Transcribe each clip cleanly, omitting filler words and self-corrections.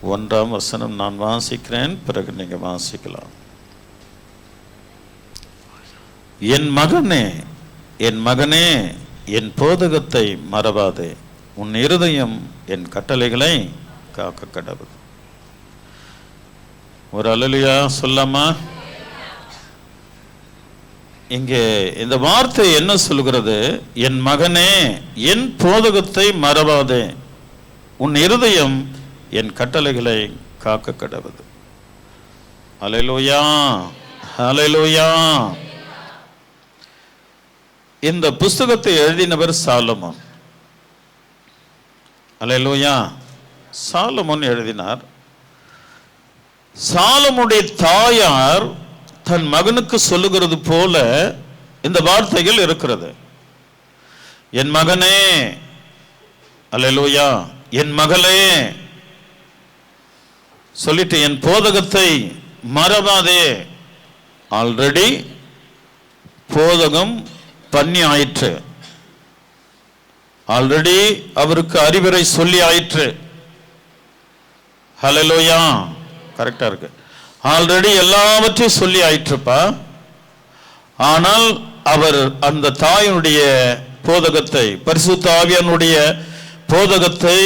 1ஆம் வசனம் நான் வாசிக்கிறேன், பிறகு நீங்க வாசிக்கலாம். என் மகனே, என் மகனே, என் போதகத்தை மறவாதே, உன் இருதயம் என் கட்டளைகளை காக்க கடவுள். ஒரு அல்லேலூயா சொல்லாமா? இங்கே இந்த வார்த்தை என்ன சொல்கிறது? என் மகனே, என் போதகத்தை மறவாதே, உன் இருதயம் என் கட்டளைகளை காக்க கடவுள். அல்லேலூயா, அல்லேலூயா. இந்த புஸ்தகத்தை எழுதினவர் சாலமோன். அல்லேலூயா. சாலமோன் எழுதினார். சாலமோனுடைய தாயார் தன் மகனுக்கு சொல்லுகிறது போல இந்த வார்த்தைகள் இருக்கிறது. என் மகனே, அல்லேலூயா, என் மகளே சொல்லிட்டு என் போதகத்தை மறவாதே. ஆல்ரெடி போதகம் பண்ணி ஆயிற்று, ஆல்ரெடி அவருக்கு அறிவுரை சொல்லி ஆயிற்று. ஹல்லேலூயா, கரெக்டா இருக்கு. ஆல்ரெடி எல்லாவற்றையும் சொல்லி ஆயிற்றுப்பா. ஆனால் அவர் அந்த தாயினுடைய போதகத்தை, பரிசுத்த ஆவியானுடைய போதகத்தை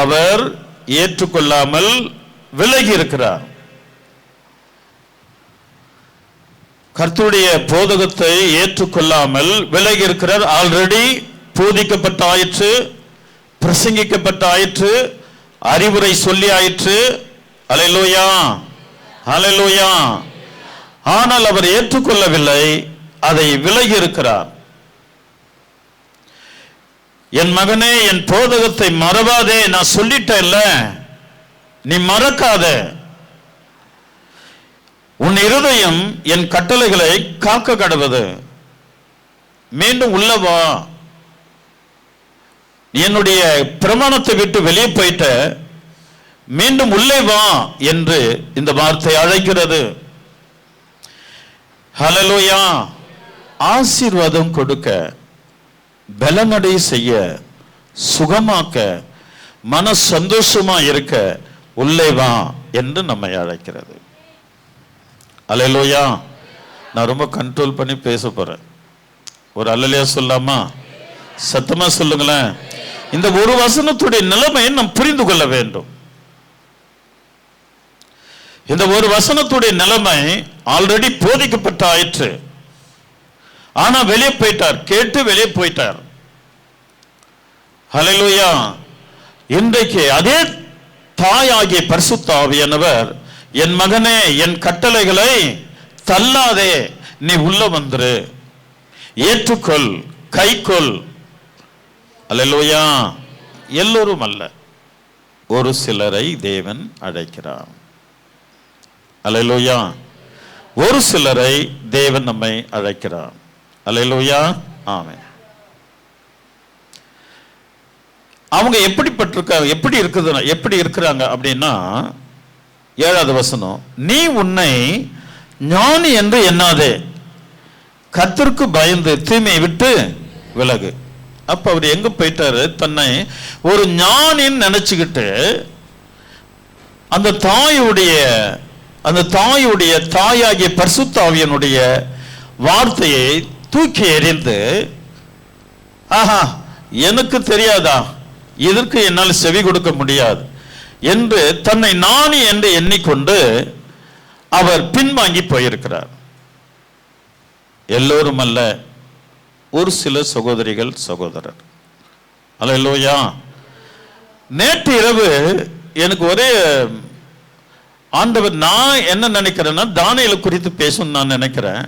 அவர் ஏற்றுக்கொள்ளாமல் விலகி இருக்கிறார். கர்த்தருடைய போதகத்தை ஏற்றுக்கொள்ளாமல் விலகி இருக்கிறார். ஆல்ரெடி போதிக்கப்பட்ட ஆயிற்று, பிரசங்கிக்கப்பட்ட ஆயிற்று, அறிவுரை சொல்லி ஆயிற்று. அல்லேலூயா, அல்லேலூயா. ஆனால் அவர் ஏற்றுக்கொள்ளவில்லை, அதை விலகி இருக்கிறார். என் மகனே, என் போதகத்தை மறவாதே, நான் சொல்லிட்டேன்ல, நீ மறக்காத. உன் இருதயம் என் கட்டளைகளை காக்க கடவுது. மீண்டும் உள்ளவா, என்னுடைய பிரமாணத்தை விட்டு வெளியே போயிட்ட, மீண்டும் உள்ளே வா என்று இந்த வார்த்தை அழைக்கிறது. ஹல்லேலூயா. ஆசீர்வாதம் கொடுக்க, பலனடை செய்ய, சுகமாக்க, மன சந்தோஷமா இருக்க உள்ளே வா என்று நம்மை அழைக்கிறது. அல்லேலூயா. நான் ரொம்ப கண்ட்ரோல் பண்ணி பேச போறேன். ஒரு அல்லேலூயா சொல்லாமா? சத்தமா சொல்லுங்களேன். இந்த ஒரு வசனத்துடைய நிலைமையை நாம் புரிந்து கொள்ள வேண்டும். இந்த ஒரு வசனத்துடைய நிலைமை ஆல்ரெடி போதிக்கப்பட்ட ஆயிற்று. ஆனா வெளியே போயிட்டார், கேட்டு வெளியே போயிட்டார். ஹல்லேலூயா. இன்றைக்கு அதே தாயாகிய பரிசுத்த ஆவியானவர், என் மகனே, என் கட்டளைகளை தள்ளாதே, நீ உள்ள வந்துரு, ஏற்றுக்கொள், கைக்கொள். அல்லேலூயா. எல்லோரும் அல்ல, ஒரு சிலரை தேவன் அழைக்கிறார். அல்லேலூயா. ஒரு சிலரை தேவன் நம்மை அழைக்கிறார். அல்லேலூயா. ஆமென். அவங்க எப்படி இருக்கிறாங்க அப்படின்னா, 7வது வசனம், நீ உன்னை ஞானி என்று எண்ணாதே, கர்த்தருக்கு பயந்து தீமையை விட்டு விலகு. அப்ப அவர் எங்க போயிட்டாரு? தன்னை ஒரு ஞானின்னு நினைச்சுக்கிட்டு அந்த தாயுடைய தாயாகிய பரிசுத்த ஆவியானுடைய வார்த்தையை தூக்கி எறிந்து, ஆஹா, எனக்கு தெரியாதா, இதற்கு என்னால் செவி கொடுக்க முடியாது என்று தன்னை ஞானி என்று எண்ணிக்கொண்டு அவர் பின்வாங்கி போயிருக்கிறார். எல்லோரும் அல்ல, ஒரு சில சகோதரிகள், சகோதரர். அல்லேலூயா. நேற்று இரவு எனக்கு ஒரே ஆண்டவர், நான் என்ன நினைக்கிறேன்னா, தானியேலை குறித்து பேசணும்னு நான் நினைக்கிறேன்.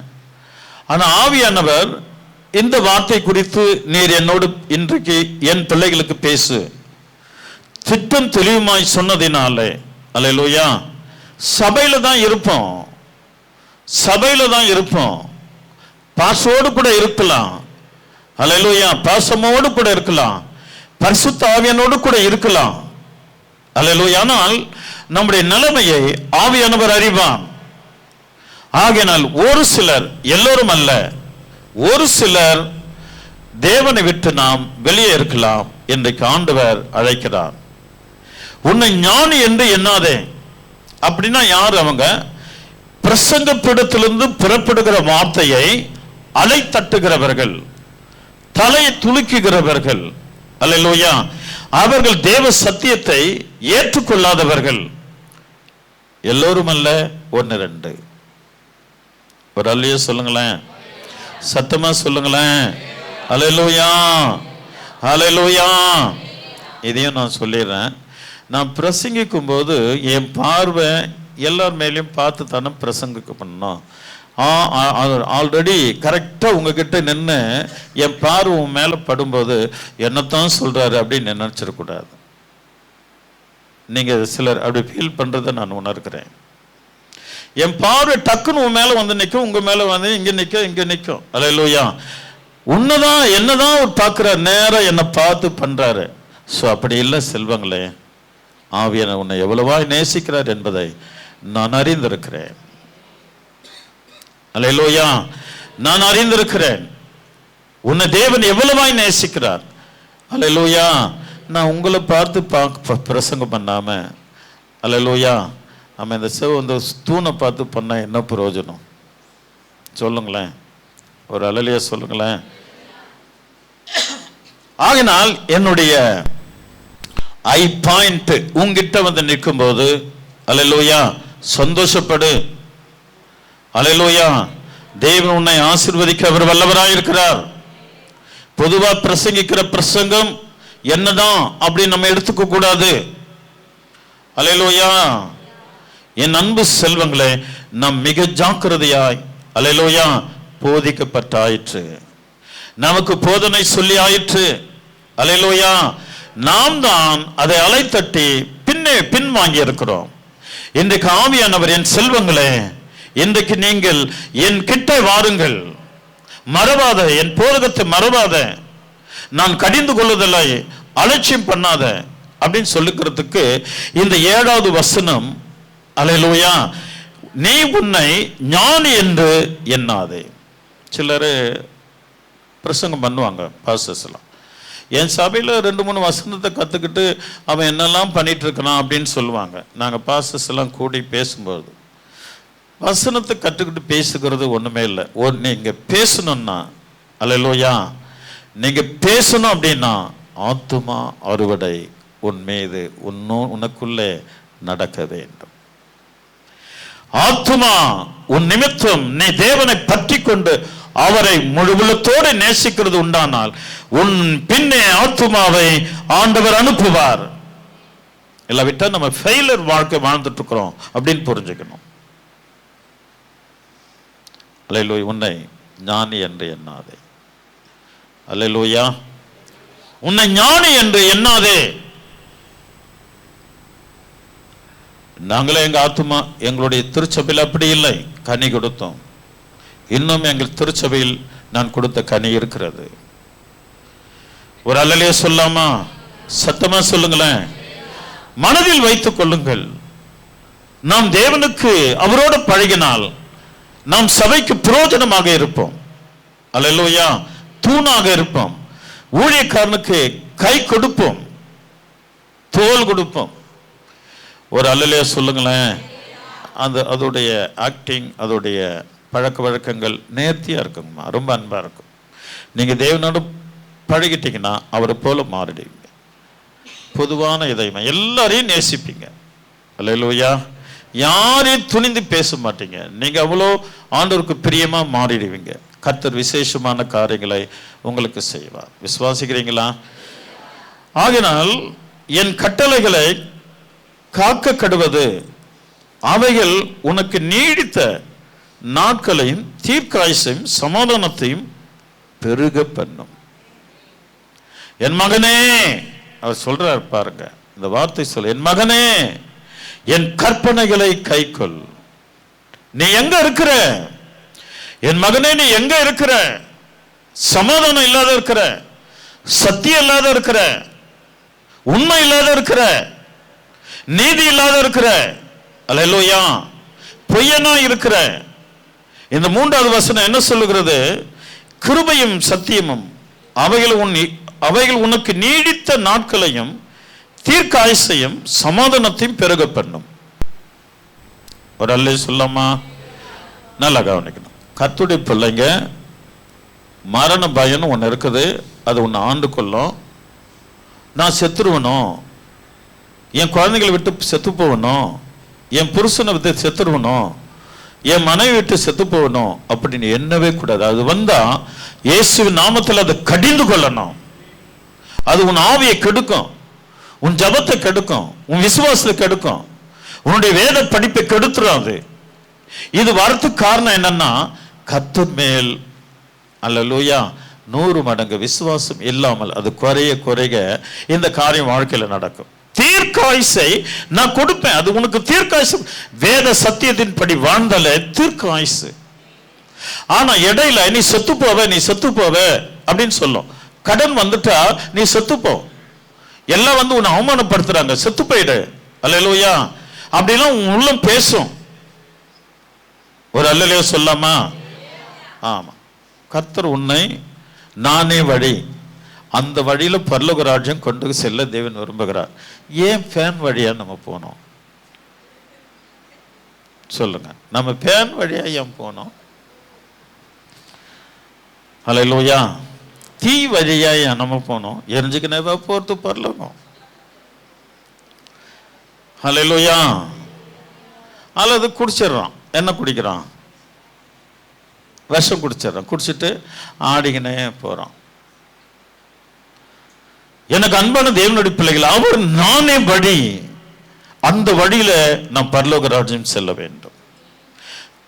ஆனா ஆவியானவர், இந்த வார்த்தை குறித்து நீர் என்னோடு இன்றைக்கு என் பிள்ளைகளுக்கு பேசு, திட்டம் தெளிவுமாய் சொன்னதினாலே. அல்லேலூயா. சபையில தான் இருப்போம், சபையில தான் இருப்போம், பாசோடு கூட இருக்கலாம். அல்லேலூயா. பாசமோடு கூட இருக்கலாம், பரிசுத்த ஆவியானோடு கூட இருக்கலாம். அல்லேலூயா. ஆனால் நம்முடைய நிலைமையை ஆவியானவர் அறிவான். ஆகையினால் ஒரு சிலர், எல்லோரும் அல்ல, ஒரு சிலர் தேவனை விட்டு நாம் வெளியே இருக்கலாம். இன்றைக்கு ஆண்டவர் அழைக்கிறார். உன்னை ஞானி என்று எண்ணாதே. அப்படின்னா யார் அவங்க? பிரசங்கப்பிடத்திலிருந்து புறப்படுகிற வார்த்தையை அலை தட்டுகிறவர்கள், தலையை துலுக்குகிறவர்கள். அல்லேலூயா. அவர்கள் தேவ சத்தியத்தை ஏற்றுக்கொள்ளாதவர்கள். எல்லோரும் அல்ல, ஒன்று ரெண்டு. ஒரு அல்லையே சொல்லுங்களேன், சத்தமா சொல்லுங்களேன். அல்லேலூயா, அல்லேலூயா. இதையும் நான் சொல்லிடுறேன். நான் பிரசங்கிக்கும் போது என் பார்வை எல்லார் மேலேயும் பார்த்து தானே பிரசங்கிக்க பண்ணணும். ஆல்ரெடி கரெக்டாக உங்ககிட்ட நின்று என் பார்வை உன் மேலே படும்போது என்னத்தான் சொல்கிறாரு அப்படின்னு நினச்சிடக்கூடாது. நீங்கள் சிலர் அப்படி ஃபீல் பண்ணுறதை நான் உணர்கிறேன். என் பார்வை டக்குன்னு உன் மேலே வந்து நிற்கும், உங்கள் மேலே வந்து இங்கே நிற்கும். அல்லேலூயா. உன்னதான் என்னதான் அவர் பார்க்குறாரு, நேராக என்னை பார்த்து பண்ணுறாரு. ஸோ அப்படி இல்லை செல்வங்களே, ஆவியான உன்னை எவ்வளவாய் நேசிக்கிறார் என்பதை நான் அறிந்திருக்கிறேன். அல்லேலூயா. நான் அறிந்திருக்கிறேன் உன்னை தேவன் எவ்வளவாய் நேசிக்கிறார். அல்லேலூயா. நான் உங்களை பார்த்து பிரசங்கம் பண்ணாம, அல்லேலூயா, நம்ம இந்த இந்த தூணை பார்த்து பண்ண என்ன பிரயோஜனம் சொல்லுங்களேன். ஒரு அல்லேலூயா சொல்லுங்களேன். ஆகினால் என்னுடைய ஐ பாயிண்ட் உங்கிட்ட வந்து நிற்கும் போது, அல்லேலூயா, சந்தோஷப்படு. அல்லேலூயா. தேவன் உன்னை ஆசீர்வதிக்க அவர் வல்லவராயிருக்கிறார். பொதுவா பிரசங்கிக்கிற பிரசங்கம் என்னதான் அப்படி நம்ம எடுத்துக்க கூடாது. அல்லேலூயா. என் அன்பு செல்வங்களே, நாம் மிக ஜாக்கிரதையாய், அல்லேலூயா, போதிக்கப்பட்டாயிற்று, நமக்கு போதனை சொல்லி ஆயிற்று. அல்லேலூயா. நாம் தான் அதை அலைத்தட்டி பின்வாங்கி இருக்கிறோம். இன்றைக்கு ஆவியானவர், என் செல்வங்களே, இன்றைக்கு நீங்கள் என் கிட்ட வாருங்கள், மறவாத, என் போதகத்தை மறவாத, நான் கடிந்து கொள்ளுதலை அலட்சியம் பண்ணாத அப்படின்னு சொல்லுகிறதுக்கு இந்த 7வது வசனம். அல்லேலூயா. நீ உன்னை ஞானி என்று எண்ணாதே. சிலர் பிரசங்கம் பண்ணுவாங்க, பாஸ்டர்ஸ் எல்லாம். என் சபையில் 2-3 வசனத்தை கற்றுக்கிட்டு அவன் என்னெல்லாம் பண்ணிட்டு இருக்கான் அப்படின்னு சொல்லுவாங்க. நாங்கள் பாஸ்டர்ஸ் எல்லாம் கூடி பேசும்போது, வசனத்தை கற்றுக்கிட்டு பேசுகிறது ஒன்றுமே இல்லை. நீங்கள் பேசணும்னா, அல்லேலூயா, நீங்கள் பேசணும் அப்படின்னா ஆத்துமா அறுவடை உன் மீது உனக்குள்ளே நடக்க வேண்டும். ஆத்துமா உன் நிமித்தம் நீ தேவனை பற்றி கொண்டு அவரை முழுவலத்தோடு நேசிக்கிறது உண்டானால் உன் பின்னே ஆத்துமாவை ஆண்டவர் அனுப்புவார். இல்லாவிட்டா நம்ம ஃபெயிலர் வாழ்க்கை வாழ்ந்துட்டு இருக்கிறோம் அப்படின்னு புரிஞ்சுக்கணும். அல்லேலூயா. உன்னை ஞானி என்று எண்ணாதே. அல்லேலூயா. உன்னை ஞானி என்று எண்ணாதே. நாங்களே எங்க ஆத்துமா, எங்களுடைய திருச்சபையில் அப்படி இல்லை, கனி கொடுத்தோம். இன்னும் எங்கள் திருச்சபையில் நான் கொடுத்த கனி இருக்கிறது. ஒரு அல்லலே சொல்லாமா? சத்தமா சொல்லுங்களேன். மனதில் வைத்துக் கொள்ளுங்கள், நாம் தேவனுக்கு அவரோடு பழகினால் நாம் சபைக்கு பிரயோஜனமாக இருப்போம். அல்லேலூயா. தூணாக இருப்போம். ஊழியக்காரனுக்கு கை கொடுப்போம், தோல் கொடுப்போம். ஒரு அல்லலே சொல்லுங்களேன். அதோடைய ஆக்டிங், அதோடைய பழக்க வழக்கங்கள் நேர்த்தியாக இருக்குங்கம்மா, ரொம்ப அன்பாக இருக்கும். நீங்கள் தேவனோடு பழகிட்டீங்கன்னா அவரை போல மாறிடுவீங்க. பொதுவான இதயமா எல்லாரையும் நேசிப்பீங்க. அல்லேலூயா. யாரையும் துணிந்து பேச மாட்டீங்க. நீங்கள் அவ்வளோ ஆண்டவருக்கு பிரியமாக மாறிடுவீங்க. கர்த்தர் விசேஷமான காரியங்களை உங்களுக்கு செய்வார். விசுவாசிக்கிறீங்களா? ஆகினால் என் கட்டளைகளை காக்க கடுவது அவைகள் உனக்கு நீடித்த நாட்களையும் தீர்க்காயுசையும் சமாதானத்தையும் பெருக பண்ணும். என் மகனே, அவர் சொல்றார் பாருங்க, இந்த வார்த்தை சொல்ல, என் மகனே, என் கற்பனைகளை கைக்கொள். நீ எங்க இருக்கிற என் மகனே? நீ எங்க இருக்கிற? சமாதானம் இல்லாத இருக்கிற, சத்தியம் இல்லாத இருக்கிற, உண்மை இல்லாத இருக்கிற, நீதி இல்லாத இருக்கிற, அல்லேலூயா, பொய்யனா இருக்கிற. இந்த 3வது வசனம் என்ன சொல்லுகிறது? கிருபையும் சத்தியமும் அவைகள் உனக்கு நீடித்த நாட்களையும் தீர்க்காயுசையும் சமாதானத்தையும் பெருக பண்ணும். ஒரு அல்லே சொல்லாமா? நல்லா கவனிக்கணும். கர்த்தருடைய பிள்ளைங்க, மரண பயம்னு ஒன்று இருக்குது. அது ஒன்று ஆண்டு கொள்ளும். நான் செத்துருவனும், என் குழந்தைகளை விட்டு செத்து போகணும், என் புருஷனை விட்டு செத்துருவனும், என் மனைவி விட்டு செத்து போகணும் அப்படின்னு எண்ணவே கூடாது. அது வந்தா இயேசுவின் நாமத்தில் அதை கடிந்து கொள்ளணும். அது உன் ஆவியை கெடுக்கும், உன் ஜபத்தை கெடுக்கும், உன் விசுவாசத்தை கெடுக்கும், உன்னுடைய வேத படிப்பை கெடுத்துறாது. இது வரத்துக்கு காரணம் என்னன்னா, கர்த்தர் மேல் அல்லேலூயா 100 மடங்கு விசுவாசம் இல்லாமல் அது குறைய குறைய இந்த காரியம் வாழ்க்கையில் நடக்கும். தீர்க்காயுசை நான் கொடுப்பேன். அது உனக்கு தீர்க்காயுசு. வேத சத்தியத்தின் படி வாழ்ந்தாலே தீர்க்காயுசு. ஆனா இடையில நீ செத்து போவ, நீ செத்து போவ அப்படின்னு சொல்லும். கடன் வந்துட்டா நீ செத்து போ, எல்லாம் வந்து உன்னை அவமானப்படுத்துறாங்க, செத்து போயிடு, அல்லேலூயா அப்படிலாம் உன் உள்ளம் பேசும். ஒரு அல்லேலூயா சொல்லாமா? ஆமா. கர்த்தர் உன்னை நானே வழி, அந்த வழியில பரலோக ராஜ்யம் கொண்டு செல்ல தேவன் விரும்புகிறார். ஏன் பேன் வழியா நம்ம போனோம் சொல்லுங்க? நம்ம பேன் வழியா ஏன் போனோம்? அல்லேலூயா. தீ வழியா ஏன் நம்ம போனோம்? எரிஞ்சுக்கினே போறது பரலோகம். அல்லேலூயா. அல்லது குடிச்சிடறான். என்ன குடிக்கிறான்? விஷம் குடிச்சிடறான். குடிச்சிட்டு ஆடிக்கினே போறான். எனக்கு அன்பான தேவனுடைய பிள்ளைகள், அவர் நானே வழி, அந்த வழியில நாம் பரலோக ராஜ்யம் செல்ல வேண்டும்.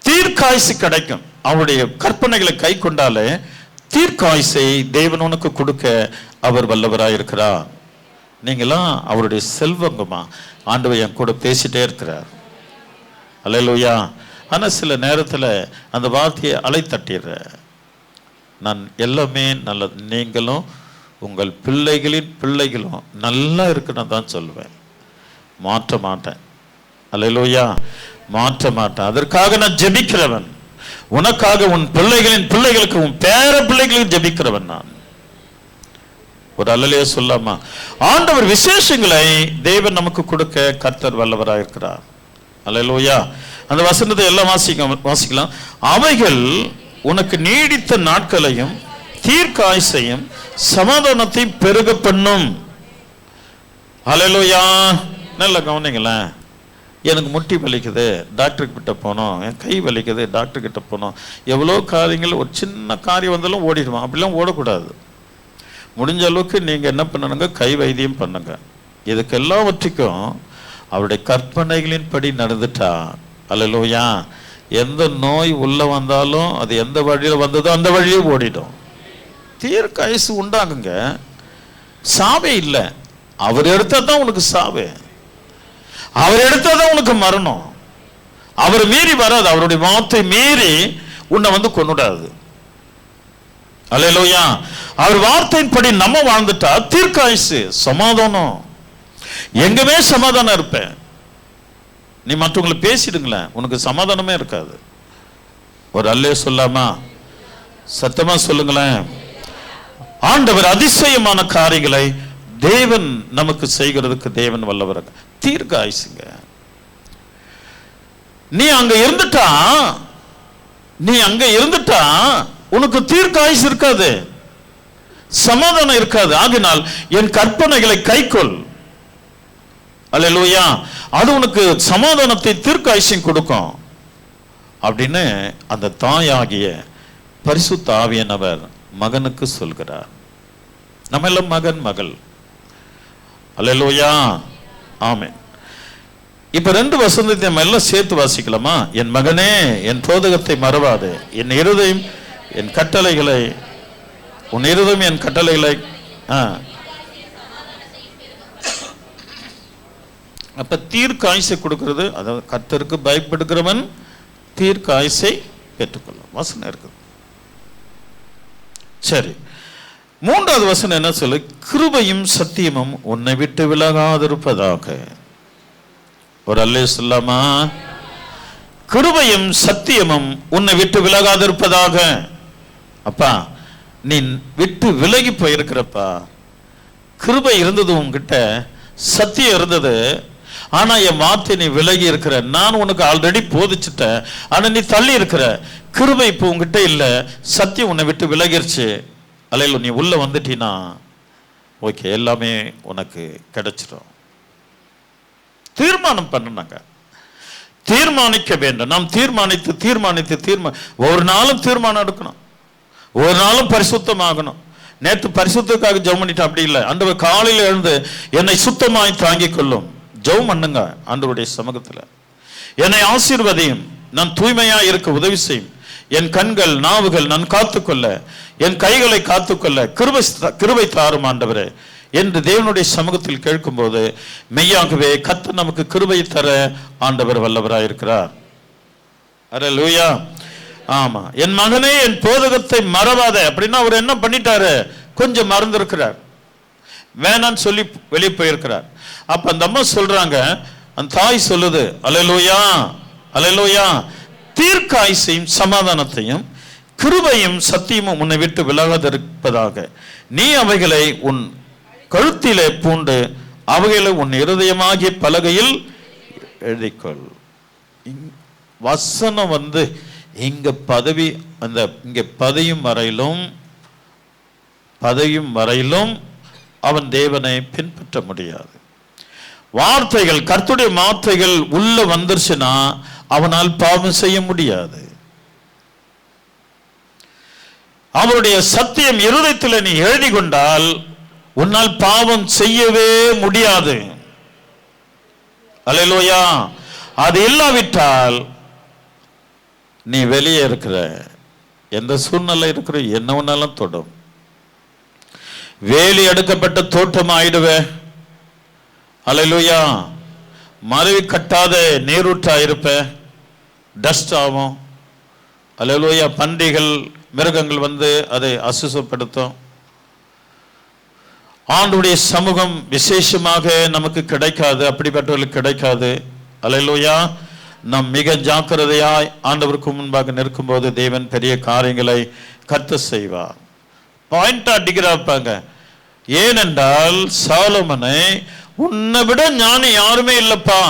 தீர்க்காயுசு கிடைக்கும். அவருடைய கற்பனைகளை கை கொண்டாலே தீர்க்காயுசை தேவன் உனக்கு கொடுக்க அவர் வல்லவராய் இருக்கிறார். நீங்களாம் அவருடைய செல்வங்கமா. ஆண்டவர் என் கூட பேசிட்டே இருக்கிறார். அல்லேலூயா. ஆனா சில நேரத்துல அந்த வார்த்தையை அலை தட்டிடுற. நான் எல்லாமே நல்லது, நீங்களும் உங்கள் பிள்ளைகளின் பிள்ளைகளும் நல்லா இருக்குன்னு தான் சொல்லுவேன். மாற்ற மாட்டேன். அல்லேலூயா. மாற்ற மாட்டேன். அதற்காக நான் ஜெபிக்கிறவன். உனக்காக, உன் பிள்ளைகளின் பிள்ளைகளுக்கு, உன் பேர பிள்ளைகளுக்கு ஜெபிக்கிறவன் நான். ஒரு அல்லேலூயா சொல்லாமா? ஆண்டவர் விசேஷங்களை தேவன் நமக்கு கொடுக்க கர்த்தர் வல்லவராக இருக்கிறார். அல்லேலூயா. அந்த வசனத்தை எல்லாம் வாசிக்கலாம். அவைகள் உனக்கு நீடித்த நாட்களையும் தீர்க்காயுசையும் சமாதானத்தை பெருக பண்ணும். அல்லேலூயா. நல்லா கவனிங்களேன். எனக்கு முட்டி வலிக்குது, டாக்டர் கிட்ட போனோம். என் கை வலிக்குது, டாக்டர் கிட்ட போனோம். எவ்வளோ காரியங்கள், ஒரு சின்ன காரியம் வந்தாலும் ஓடிடுவான். அப்படிலாம் ஓடக்கூடாது. முடிஞ்ச அளவுக்கு நீங்கள் என்ன பண்ணணுங்க? கை வைத்தியம் பண்ணுங்க. இதுக்கு எல்லாவற்றுக்கும் அவருடைய கற்பனைகளின் படி நடந்துட்டா, அல்லேலூயா, எந்த நோய் உள்ள வந்தாலும் அது எந்த வழியில் வந்ததோ அந்த வழியே ஓடிடும். தீர்க்காயுசு உண்டாகுங்க. சாவே இல்லை. அவர் எடுத்தா தான் உனக்கு சாவே, அவர் எடுத்தா தான் உனக்கு மரணம். அவர் மீறி வராது. அவருடைய வார்த்தை மீறி உன்னை வந்து கொன்னுடாது. அல்லேலூயா. அவர் வார்த்தையின் படி நம்ம வாழ்ந்துட்டா தீர்க்காயுசு, சமாதானம். எங்கமே சமாதானம் இருப்பேன். நீ மற்றவங்களை பேசிடுங்களேன், உனக்கு சமாதானமே இருக்காது. ஒரு அல்லே சொல்லாமா? சத்தமா சொல்லுங்களேன். ஆண்டவர் அதிசயமான காரியங்களை தேவன் நமக்கு செய்கிறதுக்கு தேவன் வல்லவர். தீர்க்காயுசுங்க. நீ அங்க இருந்துட்டா உனக்கு தீர்க்காயுசு இருக்காது, சமாதானம் இருக்காது. ஆகினால் என் கற்பனைகளை கைக்கொள். அல்லேலூயா. அது உனக்கு சமாதானத்தை தீர்க்காயுசையும் கொடுக்கும் அப்படின்னு அந்த தாயாகிய பரிசுத்த ஆவியானவர் மகனுக்கு சொல்கிறார். நம்ம எல்லாம் மகன், மகள். அல்லேலூயா. ஆமென். இப்ப 2 வசனத்தை நம்ம எல்லாம் சேர்த்து வாசிக்கலாமா? என் மகனே, என் போதகத்தை மறவாதே, என் இருதயம் என் கட்டளைகளை, உன் இருதயம் என் கட்டளைகளை. அப்ப தீர்க்காயுசை கொடுக்கிறது. அதாவது கர்த்தருக்கு பயப்படுகிறவன் தீர்க்காயுசை பெற்றுக்கொள்ளும். வசனம் இருக்குது. சரி, 3வது வசனம் என்ன சொல்லு? கிருபையும் சத்தியமும் உன்னை விட்டு விலகாதிருப்பதாக. ஒரு அல்லே சொல்லாமா? கிருபையும் சத்தியமும் உன்னை விட்டு விலகாதிருப்பதாக. அப்பா, நீ விட்டு விலகி போயிருக்கிறப்பா. கிருபை இருந்தது உன்கிட்ட, சத்தியம் இருந்தது, ஆனா என் வார்த்தை நீ விலகி இருக்கிற. நான் உனக்கு ஆல்ரெடி போதிச்சுட்டேன், ஆனா நீ தள்ளி இருக்கிற. கிருபை இப்போ உங்ககிட்ட இல்ல, சத்தியம் உன்னை விட்டு விலகிருச்சு. அல்லேலூயா. நீ உள்ள வந்துட்டீனா ஓகே, எல்லாமே உனக்கு கிடைச்சிடும். தீர்மானம் பண்ணுனாங்க, தீர்மானிக்க வேண்டும். நாம் தீர்மானித்து ஒரு நாளும் தீர்மானம் எடுக்கணும், ஒரு நாளும் பரிசுத்தமாகணும். நேற்று பரிசுத்தத்துக்காக ஜெபம் பண்ணிட்டு அப்படி இல்லை. ஆண்டவர் காலையில் எழுந்து என்னை சுத்தமாய் தாங்கிக் கொள்ளும், ஜெபம் பண்ணுங்க ஆண்டவருடைய சமூகத்தில். என்னை ஆசீர்வதியும், நான் தூய்மையா இருக்க உதவி செய்யும். என் கண்கள் நாவுகள் நான் காத்துக்கொள்ள, என் கைகளை காத்துக்கொள்ள கிருபை தாரும் ஆண்டவரே என்று தேவனுடைய சமூகத்தில் கேட்கும்போது மெய்யாகவே கர்த்தர் நமக்கு கிருபை தர ஆண்டவர் வல்லவராய் இருக்கிறார். அல்லேலூயா. ஆமா. என் மகனே என் போதகத்தை மறவாத அப்படின்னா அவர் என்ன பண்ணிட்டாரு? கொஞ்சம் மறந்திருக்கிறார், வேணான்னு சொல்லி வெளியே போயிருக்கிறார். அப்ப அந்த அம்மா சொல்றாங்க, அந்த தாய் சொல்லுது, அல்லேலூயா அல்லேலூயா, தீர்க்காயுசையும் சமாதானத்தையும் கிருபையும் சத்தியமும் உன்னை விட்டு விலகாதிருப்பதாக. நீ அவைகளை உன் கழுத்திலே பூண்டு அவைகளை உன் இருதயமாகிய பலகையில் எழுதிக்கொள். வசனம் இங்க பதவி, அந்த இங்க பதையும் வரையிலும் அவன் தேவனை பின்பற்ற முடியாது. வார்த்தைகள், கர்த்தருடைய வார்த்தைகள் உள்ள வந்துருச்சுன்னா அவனால் பாவம் செய்ய முடியாது. அவருடைய சத்தியம் இருதயத்தில் நீ எழுதி கொண்டால் உன்னால் பாவம் செய்யவே முடியாது. அல்லேலூயா. அது இல்லாவிட்டால் நீ வெளியே இருக்கிற எந்த சூழ்நிலை இருக்கிற என்ன ஒன்னாலும் தொடும். வேலி அடுக்கப்பட்ட தோட்டம் ஆயிடுவே. அல்லேலூயா. மறைவு கட்டாத நீரூற்றா இருப்ப, டஸ்ட் ஆகும். அல்லேலூயா. பன்றிகள் மிருகங்கள் அதை அசுசப்படுத்தும். ஆண்டவருடைய சமூகம் விசேஷமாக நமக்கு கிடைக்காது, அப்படிப்பட்டவர்களுக்கு கிடைக்காது. அல்லேலூயா. நாம் மிக ஜாக்கிரதையாய் ஆண்டவருக்கு முன்பாக நிற்கும் போது தேவன் பெரிய காரியங்களை கர்த்தர் செய்வார். பாயிண்டா அடிக்கிறாப்பாங்க. ஏனென்றால் சாலோமனை உன்னை விட ஞானி யாருமே இல்லப்பா,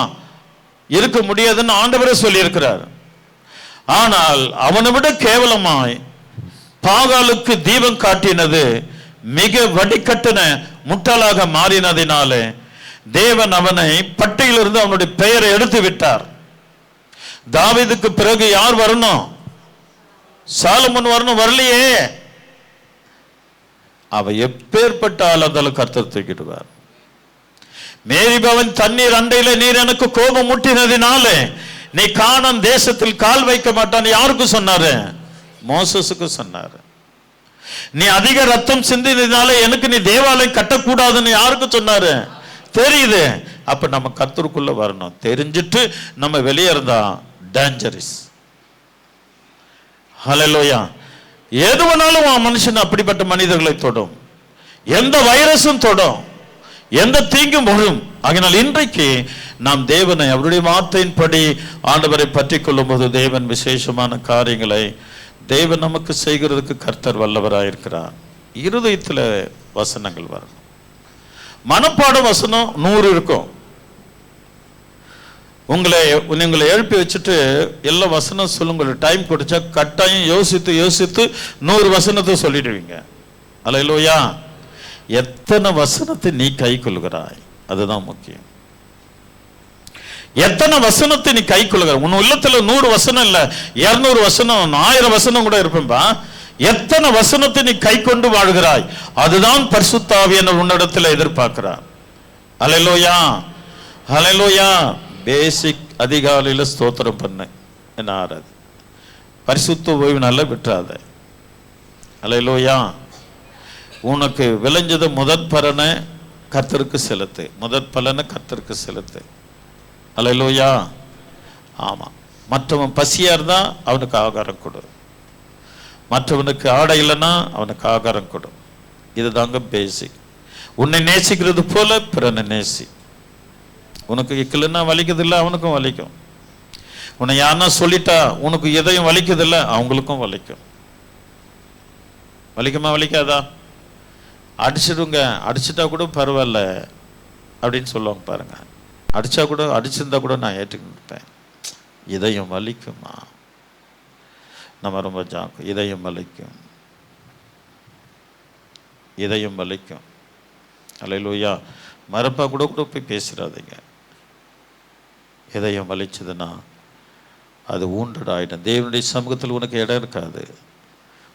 இருக்க முடியாதுன்னு ஆண்டவரே சொல்லி இருக்கிறார். ஆனால் அவனை விட கேவலமாய் பாகாலுக்கு தீபம் காட்டினது மிக வடிகட்டின முட்டாளாக மாறினதினாலே தேவன் அவனை பட்டியலிருந்து அவனுடைய பெயரை எடுத்து விட்டார். தாவீதுக்கு பிறகு யார் வரணும்? சாலமோன் வரணும், வரலையே. அவ எப்பேற்பட்ட ஆளாந்தாலும் கர்த்தர் தூக்கிடுவார். மேரிபவன் தண்ணீர் அண்டையில நீர் எனக்கு கோபம் முட்டினதினாலே நீ கானான் தேசத்தில் கால் வைக்க மாட்டான்னு யாருக்கு சொன்னாரு? மோசஸுக்கு சொன்னாரு. நீ அதிக ரத்தம் சிந்தினதுனால எனக்கு நீ தேவாலயம் கட்டக்கூடாதுன்னு யாருக்கு சொன்னாரு? தெரியுது. அப்ப நம்ம கர்த்தருக்குள்ள வரணும். தெரிஞ்சிட்டு நம்ம வெளியே இருந்தா டேஞ்சரஸ். ஹல்லேலூயா. எது வேணாலும் மனுஷன் அப்படிப்பட்ட மனிதர்களை தொடும், எந்த வைரஸும் தொடும், எந்த தீங்கும் வரும். ஆகினால் இன்றைக்கு நாம் தேவனை அவருடைய வார்த்தையின்படி ஆண்டவரை பற்றி கொள்ளும் போது தேவன் விசேஷமான காரியங்களை தேவன் நமக்கு செய்கிறதுக்கு கர்த்தர் வல்லவராயிருக்கிறார். இருதயத்தில் வசனங்கள் வரணும். மனப்பாட வசனம் 100 இருக்கும். உங்களை எழுப்பி வச்சுட்டு எல்லா வசனம் சொல்லுங்க, டைம் கொடுத்தா கட்டாயம் யோசித்து 100 வசனத்தை சொல்லிடுவீங்க. அல்லேலூயா. எத்தனை வசனத்தை நீ கை கொள்கிறாய், அதுதான் முக்கியம். எத்தனை வசனத்தை நீ கை கொள்கிறாய். உன் உள்ளத்துல 100 வசனம் இல்ல, 200 வசனம், 1000 வசனம் கூட இருப்பேன்பா. எத்தனை வசனத்தை நீ கை கொண்டு வாழ்கிறாய், அதுதான் பரிசுத்த ஆவியானவர் உன்னிடத்தில் எதிர்பார்க்கிறார். அல்லேலூயா அல்லேலூயா. பேசிக் அதிகாலையில ஸ்தோத்திரம் பண்ணு, என்ன ஆறாது. பரிசுத்த ஓய்வு நல்ல விட்டுறாத. அல்லேலூயா. உனக்கு விளைஞ்சது முதற் பலனை கர்த்தருக்கு செலுத்து, முதற் பலனை கர்த்தருக்கு செலுத்து. அல்லேலூயா. ஆமா. மற்றவன் பசியா இருந்தா அவனுக்கு ஆகாரம் கொடு, மற்றவனுக்கு ஆடை இல்லைன்னா அவனுக்கு ஆகாரம் கொடு. இதுதாங்க பேசிக். உன்னை நேசிக்கிறது போல பிறனை நேசி. உனக்கு இக்கலன்னா வலிக்குது இல்லை, அவனுக்கும் வலிக்கும். உன்னை யாருன்னா சொல்லிட்டா உனக்கு எதையும் வலிக்குது இல்லை, அவங்களுக்கும் வலிக்கும். வலிக்குமா வலிக்காதா? அடிச்சிடுங்க, அடிச்சுட்டா கூட பரவாயில்ல, அப்படின்னு சொல்லுவாங்க பாருங்க. அடிச்சிருந்தா கூட நான் ஏற்றுக்கிட்டு இருப்பேன். இதயம் வலிக்குமா? நம்ம ரொம்ப இதயம் வலிக்கும், இதயம் வலிக்கும். அல்லேலூயா. மறப்பா கூட போய் பேசிடாதீங்க. இதயம் வலிச்சதுன்னா அது ஊண்டட் ஆகிடும். தேவனுடைய சமூகத்தில் உனக்கு இடம் இருக்காது.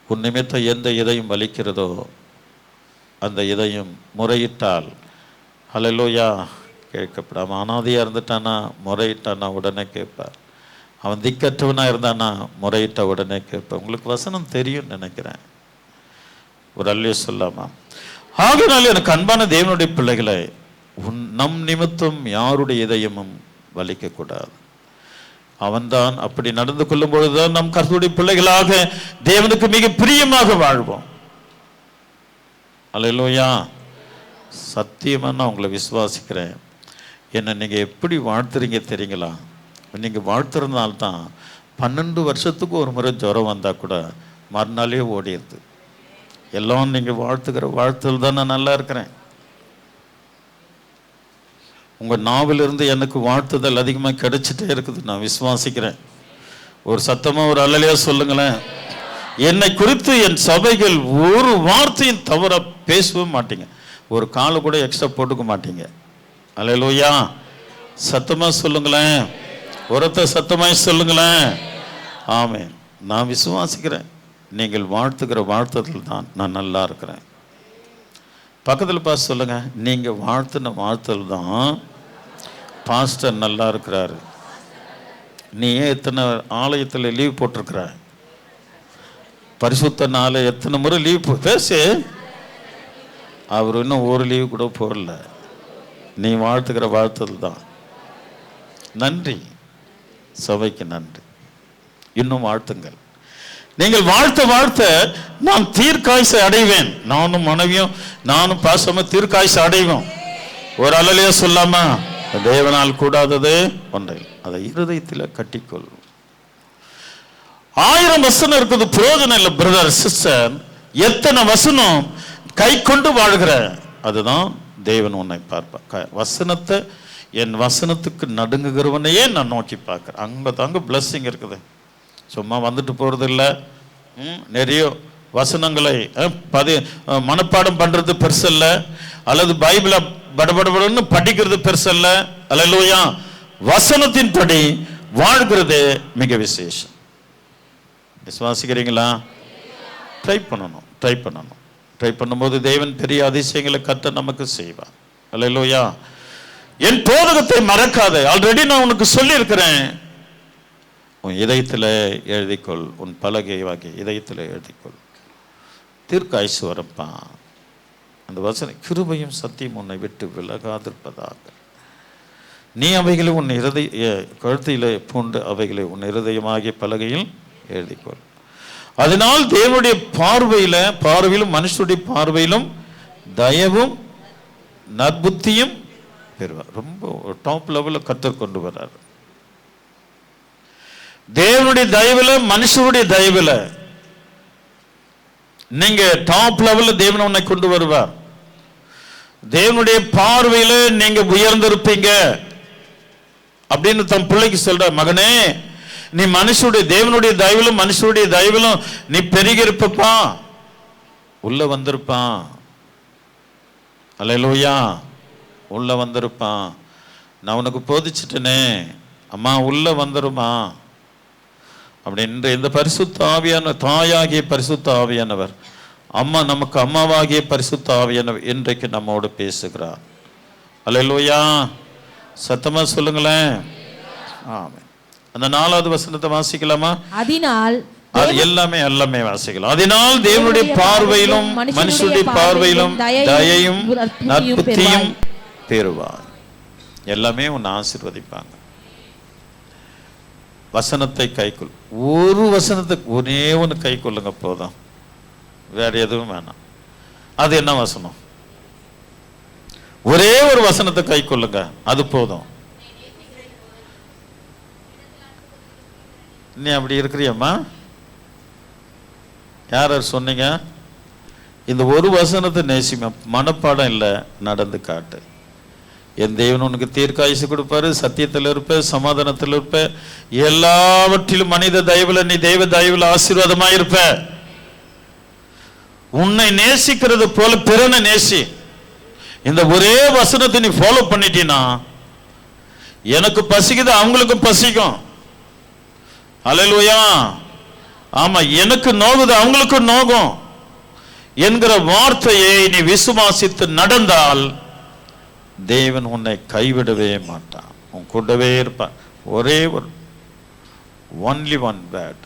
உன் நிமித்தம் எந்த இதயம் வலிக்கிறதோ அந்த இதயம் முறையிட்டால் அல்லேலூயா கேட்கப்படும். அவன் அனாதையாக இருந்துட்டானா முறையிட்டானா உடனே கேட்பார். அவன் திக்கற்றவனாக இருந்தானா முறையிட்ட உடனே கேட்பார். உங்களுக்கு வசனம் தெரியும் நினைக்கிறேன், ஒரு அல்லே சொல்லாமா? ஆகினாலும் எனக்கு அன்பான தேவனுடைய பிள்ளைகளை, நம் நிமித்தம் யாருடைய இதயமும் வலிக்கக்கூடாது. அவன்தான் அப்படி நடந்து கொள்ளும் பொழுதுதான் நம் கர்த்தருடைய பிள்ளைகளாக தேவனுக்கு மிக பிரியமாக வாழ்வோம். அல்லேலூயா. சத்தியமா நான் உங்களை விசுவாசிக்கிறேன். என்ன நீங்க எப்படி வாழ்த்துறீங்க தெரியுங்களா? நீங்க வாழ்த்துறதுனால்தான் 12 வருஷத்துக்கு ஒரு முறை ஜுரம் வந்தா கூட மறுநாளே ஓடிடுது. எல்லாம் நீங்க வாழ்த்துக்கிற வாழ்த்துல தான் நான் நல்லா இருக்கிறேன். உங்க நாவிலிருந்து எனக்கு வாழ்த்துதல் அதிகமாக கிடைச்சிட்டே இருக்குது, நான் விசுவாசிக்கிறேன். ஒரு சத்தமா ஒரு அல்லேலூயா சொல்லுங்களேன். என்னை குறித்து என் சபைகள் ஒரு வார்த்தையும் தவற பேசவே மாட்டீங்க, ஒரு காலை கூட எக்ஸ்ட்ரா போட்டுக்க மாட்டீங்க. அல்லேலூயா. சத்தமா சொல்லுங்களேன், ஒருத்த சத்தமாய் சொல்லுங்களேன். ஆமென். நான் விசுவாசிக்கிறேன். நீங்கள் வாழ்த்துக்கிற வாழ்த்துதல் தான் நான் நல்லா இருக்கிறேன். பக்கத்தில் பார்த்து சொல்லுங்க, நீங்க வாழ்த்துன வாழ்த்தல் தான் பாஸ்டர் நல்லா இருக்கிறாரு. நீ ஏன் எத்தனை ஆலயத்தில் லீவ் போட்டிருக்கிற? பரிசுத்த நாளை எத்தனை முறை லீவ் பேசு. அவர் இன்னும் ஒரு லீவ் கூட போடல. நீ வாழ்த்துக்கிற வாழ்த்தல் தான். நன்றி, சபைக்கு நன்றி. இன்னும் வாழ்த்துங்கள். நீங்கள் வாழ்த்த வாழ்த்த நான் தீர்க்காய்ச்சை அடைவேன். நானும் மனைவியும் நானும் பாசமா தீர்க்காய்ச்சை அடைவோம். ஒரு அல்லேலூயா சொல்லாமா? தேவனால் கூடாதது ஒன்றை அதை இருதயத்தில் கட்டிக்கொள். 1000 வசனம் இருக்குது, பிரயோஜனம் இல்லை பிரதர் சிஸ்டர். எத்தனை வசனம் கை கொண்டு வாழ்கிற, அதுதான் தேவன் உன்னை பார்ப்பார். வசனத்தை, என் வசனத்துக்கு நடுங்குகிறவனையே நான் நோக்கி பார்க்கிறேன். அங்கே தாங்க பிளஸ்ஸிங் இருக்குது. சும்மா வந்துட்டு போகிறது இல்லை. நிறைய வசனங்களை மனப்பாடம் பண்ணுறது பெருசல்ல, அல்லது பைபிளை படபடபடன்னு படிக்கிறது பெருசல்ல. அல்லேலூயா. வசனத்தின்படி வாழ்கிறது மிக விசேஷம். விசுவாசிக்கிறீங்களா? ட்ரை பண்ணணும், ட்ரை பண்ணும்போது தேவன் பெரிய அதிசயங்களை கர்த்தர் நமக்கு செய்வார். அல்லேலூயா. என் போதகத்தை மறக்காதே. ஆல்ரெடி நான் உனக்கு சொல்லி இருக்கிறேன். உன் இதயத்தில் எழுதிக்கொள், உன் பலகை வாங்கி இதயத்தில் எழுதிக்கொள். தீர்க்காய்ச்சி வரப்பா. அந்த வசனம், கிருபையும் சத்தியம் உன்னை விட்டு விலகாதிருப்பதாக. நீ அவைகளை உன் கழுத்திலே பூண்டு அவைகளை உன் இருதயமாகிய பலகையில் எழுதிக்கொள். அதனால் தேவனுடைய பார்வையிலும் மனுஷனுடைய பார்வையிலும் தயவும் நற்புத்தியும் பெறுவார். ரொம்ப டாப் லெவலில் கர்த்தர் கொண்டு வர்றார். தேவனுடைய தயவுல, மனுஷனுடைய தயவுல நீங்க டாப் லெவலில் தேவன் உன்னை கொண்டு வருவார். தேவனுடைய பார்வையில நீங்க உயர்ந்திருப்பீங்க அப்படின்னு தன் பிள்ளைக்கு சொல்ற, மகனே நீ தேவனுடைய தயவிலும் மனுஷனுடைய தயவிலும் நீ பெருகி இருப்பப்பா, உள்ள வந்திருப்பான். அல்லேலூயா. உள்ள வந்திருப்பான். நான் உனக்கு போதிச்சிட்டனே அம்மா, உள்ள வந்துருமா அப்படின்னு. இந்த பரிசுத்த ஆவியான தாயாகிய பரிசுத்த ஆவியானவர், அம்மா நமக்கு அம்மாவாகிய பரிசுத்த ஆவியானவர் இன்றைக்கு நம்மோடு பேசுகிறார். அல்லேலூயா. சத்தமா சொல்லுங்களேன். ஆமென். அந்த 4வது வசனத்தை வாசிக்கலாமா? அதனால் எல்லாமே வாசிக்கலாம். அதனால் தேவனுடைய பார்வையிலும் மனுஷனுடைய பார்வையிலும் தயையும் நற்புத்தியும் பெறுவார். எல்லாமே உன்னை ஆசீர்வதிப்பாங்க. வசனத்தை கைக்கொள். ஒரு வசனத்துக்கு ஒரே ஒன்று கை கொள்ளுங்க போதும், வேற எதுவும் வேணாம். அது என்ன வசனம்? ஒரே ஒரு வசனத்தை கை கொள்ளுங்க, அது போதும். நீ அப்படி இருக்கிறியம்மா? யார் சொன்னீங்க? இந்த ஒரு வசனத்தை நேசிமா, மனப்பாடம் இல்லை, நடந்து காட்டு. என் தேவன் உனக்கு தீர்க்காயுசு கொடுப்பாரு, சத்தியத்தில் இருப்ப, சமாதானத்தில் இருப்ப, எல்லாவற்றிலும் மனித தயவுல நீ தெய்வ தயவுல ஆசீர்வாதமா இருப்ப. உன்னை நேசிக்கிறது போல பிறனை நேசி. இந்த ஒரே வசனத்தை நீ ஃபாலோ பண்ணிட்டீனா, எனக்கு பசிக்குது அவங்களுக்கும் பசிக்கும். அல்லேலூயா. ஆமா, எனக்கு நோகுது அவங்களுக்கும் நோகும் என்கிற வார்த்தையை நீ விசுவாசித்து நடந்தால் தேவன் உன்னை கைவிடவே மாட்டான், உன் கூடவே இருப்பான். ஒரே ஒரு ஒன்லி ஒன் வேர்ட்,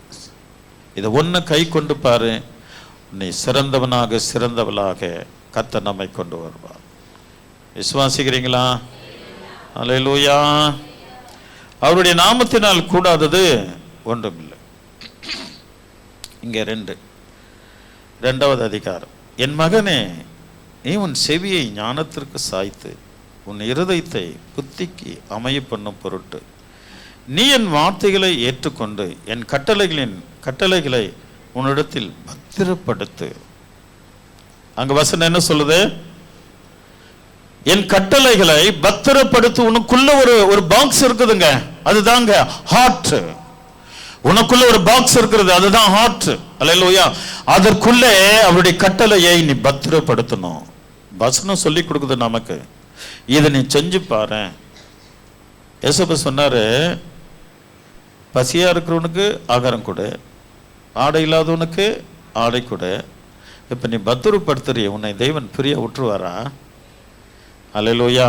இதை ஒன்று கை கொண்டு பாரு, நீ சிறந்தவனாக சிறந்தவளாக கர்த்தர் நம்மை கொண்டு வருவார். விசுவாசிக்கிறீங்களா? அல்லேலூயா. அவருடைய நாமத்தினால் கூடாதது ஒன்றுமில்லை. இங்கே 2வது அதிகாரம். என் மகனே, நீ உன் செவியை ஞானத்திற்கு சாய்த்து உன் இருதயத்தை புத்திக்கு அமைய பண்ணும் பொருட்டு நீ என் வார்த்தைகளை ஏற்றுக்கொண்டு என் கட்டளைகளை உன்னிடத்தில் பத்திரப்படுத்து. அங்க வசனம் என்ன சொல்லுது? என் கட்டளைகளை பத்திரப்படுத்து. உனக்குள்ள ஒரு பாக்ஸ் இருக்குதுங்க, அதுதாங்க ஹார்ட். உனக்குள்ள ஒரு பாக்ஸ் இருக்கிறது, அதுதான் ஹார்ட். அல்லேலூயா. அதற்குள்ளே அவருடைய கட்டளையை நீ பத்திரப்படுத்தணும். வசனம் சொல்லி கொடுக்குது நமக்கு, இதை நீ செஞ்சு பாரு. ஏசப்பா சொன்னாரு, பசியா இருக்கிறவனுக்கு ஆகாரம் கொடு, ஆடை இல்லாதவனுக்கு ஆடை கொடு. இப்ப நீ பத்திரப்படுத்துறிய, உன்னை தேவன் பிரிய விட்டுருவாரா? அல்லேலூயா.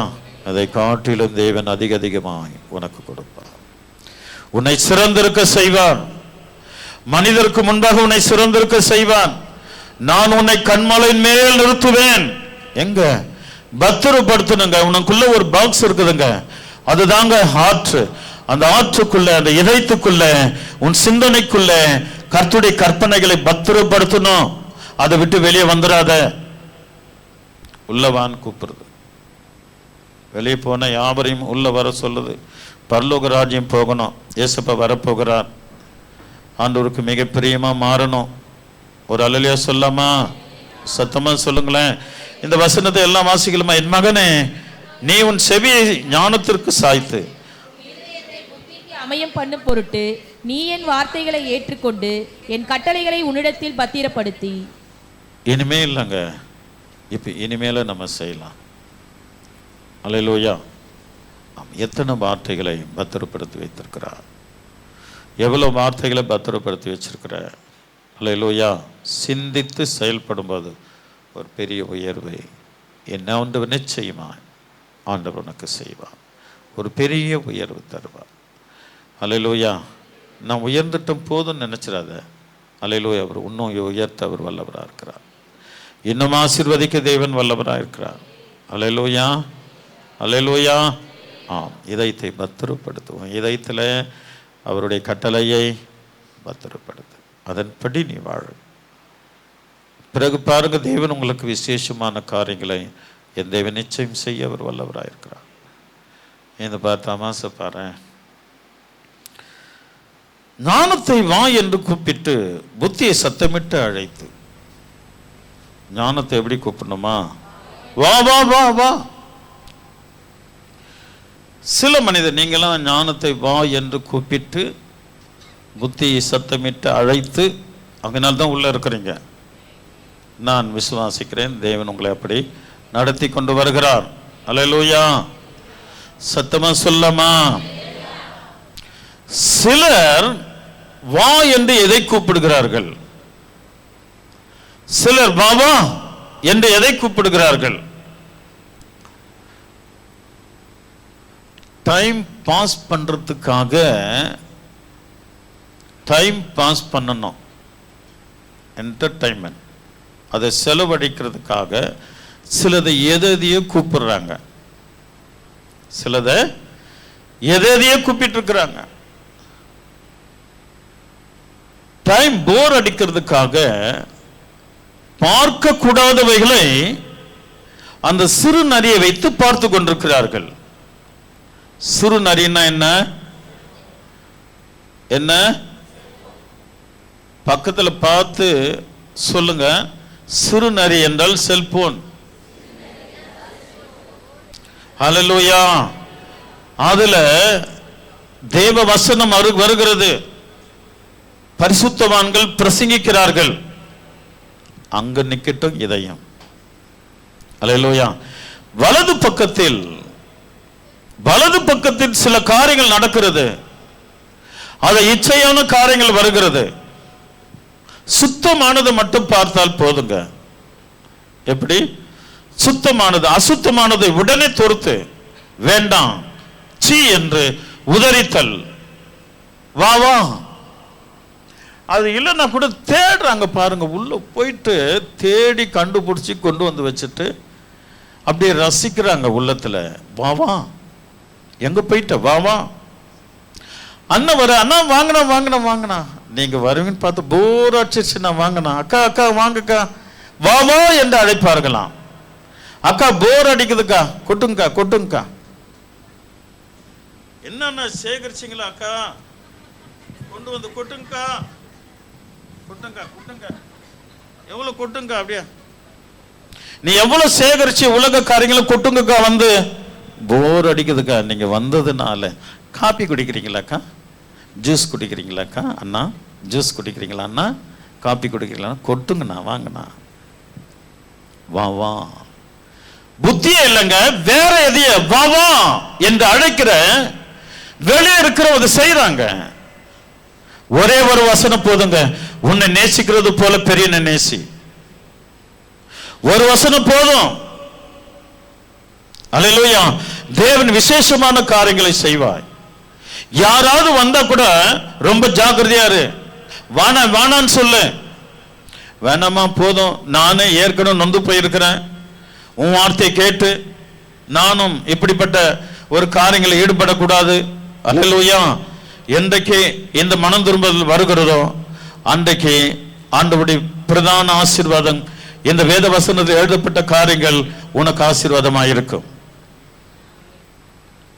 அதை காட்டிலும் தேவன் அதிகமாய் உனக்கு கொடுப்பார். உன்னை சிறந்திருக்க செய்வான். மனிதருக்கு முன்பாக உன்னை சிறந்திருக்க செய்வான். நான் உன்னை கண்மலையின் மேல் நிறுத்துவேன். எங்க? பத்திரப்படுத்தணுங்க. உனக்குள்ள ஒரு பாக்ஸ் இருக்குதுங்க, அதுதாங்க ஹார்ட். அந்த ஆற்றுக்குள்ள, அந்த இதயத்துக்குள்ள, உன் சிந்தனைக்குள்ள கர்த்தருடைய கற்பனைகளை பத்திரப்படுத்தணும். அதை விட்டு வெளியே வந்துடாத. உள்ளவான் கூப்பிடுது. வெளியே போன யாவரையும் உள்ள வர சொல்லுது. பரலோக ராஜ்யம் போகணும். ஏசப்பா வரப்போகிறார். ஆண்டவருக்கு மிக பிரியமா மாறணும். ஒரு அல்லேலூயா சொல்லாமா? சத்தமா சொல்லுங்களேன். இந்த வசனத்தை எல்லாம் வாசிக்கலாமா? என் மகனே, நீ உன் செவியை ஞானத்திற்கு சாய்த்து அமையம் பண்ணும் பொருட்டு நீ என் வார்த்தைகளை ஏற்றுக்கொண்டு என் கட்டளைகளை உன்னிடத்தில் பத்திரப்படுத்தி. இனிமே இல்லைங்க, இப்ப இனிமேல நம்ம செய்யலாம். அல்லேலூயா. எத்தனை வார்த்தைகளை பத்திரப்படுத்தி வைத்திருக்கிறார், எவ்வளவு வார்த்தைகளை பத்திரப்படுத்தி வச்சிருக்கிறார். அல்லேலூயா. சிந்தித்து செயல்படும்போது ஒரு பெரிய உயர்வை என்ன ஆண்டவர் நிச்சயமா ஆண்டவர் உனக்கு செய்வார். ஒரு பெரிய உயர்வு தருவார். அல்லேலூயா. நான் உயர்ந்துட்டும் போதும் நினைச்சிடாத. அல்லேலூயா. அவர் இன்னும் உயர்த்த அவர் வல்லவராக இருக்கிறார். இன்னும் ஆசீர்வதிக்க தேவன் வல்லவராக இருக்கிறார். அல்லேலூயா. அல்லேலூயா. ஆம், இதயத்தை பத்திரப்படுத்துவோம். இதயத்தில் அவருடைய கட்டளையை பத்திரப்படுத்து, அதன்படி நீ வாழ. பிறகு பாருங்க, தேவன் உங்களுக்கு விசேஷமான காரியங்களை என் தேவன் நிச்சயம் செய்ய அவர் வல்லவராக இருக்கிறார். இந்த தமாசை பாரு. ஞானத்தை வா என்று கூப்பிட்டு புத்தியை சத்தமிட்டு அழைத்து. ஞானத்தை எப்படி கூப்பிடணுமா? வா வா வா வா. சில மனிதர், நீங்களாம் ஞானத்தை வா என்று கூப்பிட்டு புத்தியை சத்தமிட்டு அழைத்து, அதனால்தான் உள்ள இருக்கிறீங்க. நான் விசுவாசிக்கிறேன், தேவன் உங்களை அப்படி நடத்தி கொண்டு வருகிறார். அல்லேலூயா. சத்தமா சொல்லமா? சிலர் வா என்று எதை கூப்பிடுகிறார்கள்? சிலர் பாபா என்று எதை கூப்பிடுகிறார்கள்? டைம் பாஸ் பண்றதுக்காக, டைம் பாஸ் பண்ணணும், என்டர்டைன்மெண்ட், அதை செலவழிக்கிறதுக்காக சிலதை எதையோ கூப்பிடுறாங்க. சிலதை எதையோ கூப்பிட்டு இருக்கிறாங்க. டைம் போர் அடிக்கிறதுக்காக பார்க்க கூடாதவைகளை அந்த சிறு நரியை வைத்து பார்த்து கொண்டிருக்கிறார்கள். சிறு நரின்னா என்ன? என்ன பக்கத்துல பார்த்து சொல்லுங்க. சிறு நரி என்றால் செல்போன். ஹல்லேலூயா. அதுல தேவ வசனம் வருகிறது, பரிசுத்தவான்கள் பிரசங்கிக்கிறார்கள். அங்க நிக்கட்டும் இதயம். ஹல்லேலூயா. வலது பக்கத்தில் சில காரியங்கள் நடக்கிறது. அது இச்சையான காரியங்கள் வருகிறது. சுத்தமானது மட்டும் பார்த்தால் போதுங்க. எப்படி? சுத்தமானது அசுத்தமானது உடனே பொறுத்து வேண்டாம் சீ என்று உதறித்தல். வா வா. அது இல்லைன்னா கூட தேடுறாங்க பாருங்க. உள்ள போயிட்டு தேடி கண்டுபிடிச்சி கொண்டு வந்து வச்சுட்டு அப்படியே ரசிக்கிறாங்க உள்ளத்துல. வா வா, எங்க போயிட்ட? வா வா. அண்ணா வர, அண்ணா வாங்கினா வாங்கினா வாங்கினா. நீங்க வருவீன்னு பார்த்து போர் அடிச்சிருச்சுன்னா வாங்கினா. அக்கா அக்கா வாங்கக்கா, வா வா என்று அழைப்பார்களாம். அக்கா போர் அடிக்குதுக்கா, கொட்டுங்கக்கா கொட்டுங்கக்கா. என்னன்னா சேகரிச்சிங்களா அக்கா? கொண்டு வந்து கொட்டுங்கக்கா கொட்டுங்க கொட்டுங்க. எவ்வளவு கொட்டுங்க? அப்படியே நீ எவ்வளவு சேகரிச்சு உலக காரியங்களை கொட்டுங்கக்கா. வந்து போர் அடிக்குதுக்கா. நீங்க வந்ததுனால காபி குடிக்கிறீங்களாக்கா? ஜூஸ் குடிக்கிறீங்களாக்கா? அண்ணா ஜூஸ் குடிக்கிறீங்களா? அண்ணா காபி குடிக்கிறீங்களா? கொட்டுங்கண்ணா வாங்கண்ணா. வா வா. புத்தியே இல்லைங்க, வேற எதைய வா வா என்று அழைக்கிற வெளியே இருக்கிறவங்க செய்யறாங்க. ஒரே ஒரு வசனம் போதுங்க. உன்னை நேசிக்கிறது போல பெரியனை நேசி. ஒரு வசனம் போதும். அல்லேலூயா. தேவன் விசேஷமான காரியங்களை செய்வாய். யாராவது வந்தா கூட ரொம்ப ஜாக்கிரதையா இரு. வானா வானான்னு சொல்லு. வேணாமா போதும், நானே ஏற்கனவே நொந்து போயிருக்கிறேன், உன் வார்த்தையை கேட்டு நானும் இப்படிப்பட்ட ஒரு காரியங்களை ஈடுபடக்கூடாது. அல்லேலூயா. என்றைக்கு இந்த மனம் திரும்புதல் வருகிறதோ அன்றைக்கு ஆண்டவருடைய பிரதான ஆசீர்வாதம், இந்த வேத வசனத்தில் எழுதப்பட்ட காரியங்கள் உனக்கு ஆசீர்வாதமாயிருக்கும்.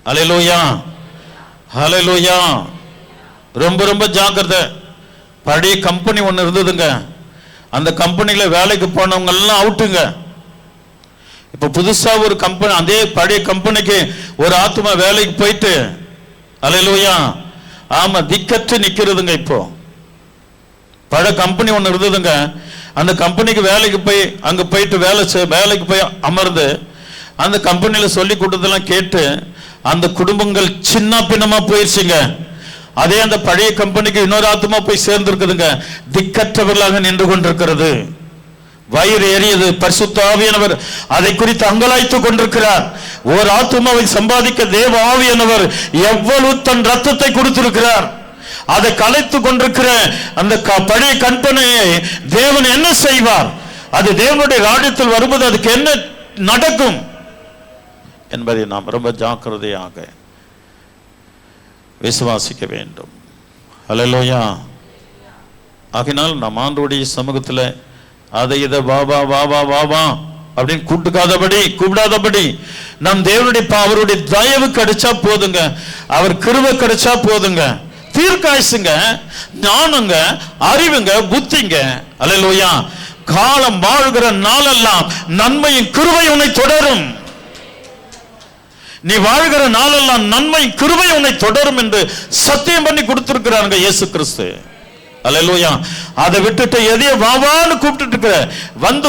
அல்லேலூயா ஹல்லேலூயா. ரொம்ப ரொம்ப ஜாக்கிரதை. பழைய கம்பெனி ஒன்று இருந்ததுங்க. அந்த கம்பெனியில வேலைக்கு போனவங்க எல்லாம் அவுட்டுங்க. இப்ப புதுசா ஒரு கம்பெனி, அதே பழைய கம்பெனிக்கு ஒரு ஆத்மா வேலைக்கு போயிட்டு, அல்லேலூயா, ஆமா, திக்கற்று நிக்கிறதுங்க. இப்போ பழைய கம்பெனி ஒன்று இருந்ததுங்க. அந்த கம்பெனிக்கு வேலைக்கு போய் அங்க போயிட்டு வேலைக்கு போய் அமர்ந்து அந்த கம்பெனியில சொல்லி கொடுத்ததெல்லாம் கேட்டு அந்த குடும்பங்கள் சின்ன பின்னமா போயிடுச்சுங்க. அதே அந்த பழைய கம்பெனிக்கு இன்னொரு ஆத்மா போய் சேர்ந்திருக்குதுங்க. திக்கற்றவர்களாக நின்று கொண்டிருக்கிறது. வயிறு எரியது. பரிசுத்த ஆவியானவர் அதை குறித்து அங்கலாய்த்துக் கொண்டிருக்கிறார். ஒரு ஆத்மாவை சம்பாதிக்க தேவ ஆவியானவர் எவ்வளவு தன் ரத்தத்தை கொடுத்திருக்கிறார். அதை கலைத்து கொண்டிருக்கிற அந்த பழைய கம்பெனியை தேவன் என்ன செய்வார்? அது தேவனுடைய ராஜ்யத்தில் வரும்போது அதுக்கு என்ன நடக்கும் என்பதை நாம் ரொம்ப ஜாக்கிரதையாக விசுவாசிக்க வேண்டும். அல்லேலூயா. ஆகினால் நாம் ஆண்டவருடைய சமூகத்தில் அதை இதை வாவா வாவா வாவா அப்படின்னு கூப்பிடாதபடி நம் தேவனுடைய அவருடைய தயவு கிடைச்சா போதுங்க, அவர் கிருபை கிடைச்சா போதுங்க. தீர்க்காயுசுங்க, ஞானங்க, அறிவுங்க, புத்திங்க. அல்லேலூயா. காலம் வாழ்கிற நாளெல்லாம் நன்மையின் கிருபை உன்னை தொடரும். நீ வாழ்கிற நாளெல்லாம் நன்மை கிருபை உன்னை தொடரும் என்று சத்தியம் பண்ணி கொடுத்திருக்கிறாங்க இயேசு கிறிஸ்து. அல்லேலூயா. அதை விட்டுட்டு எதைய வாவான்னு கூப்பிட்டு இருக்கிற, வந்து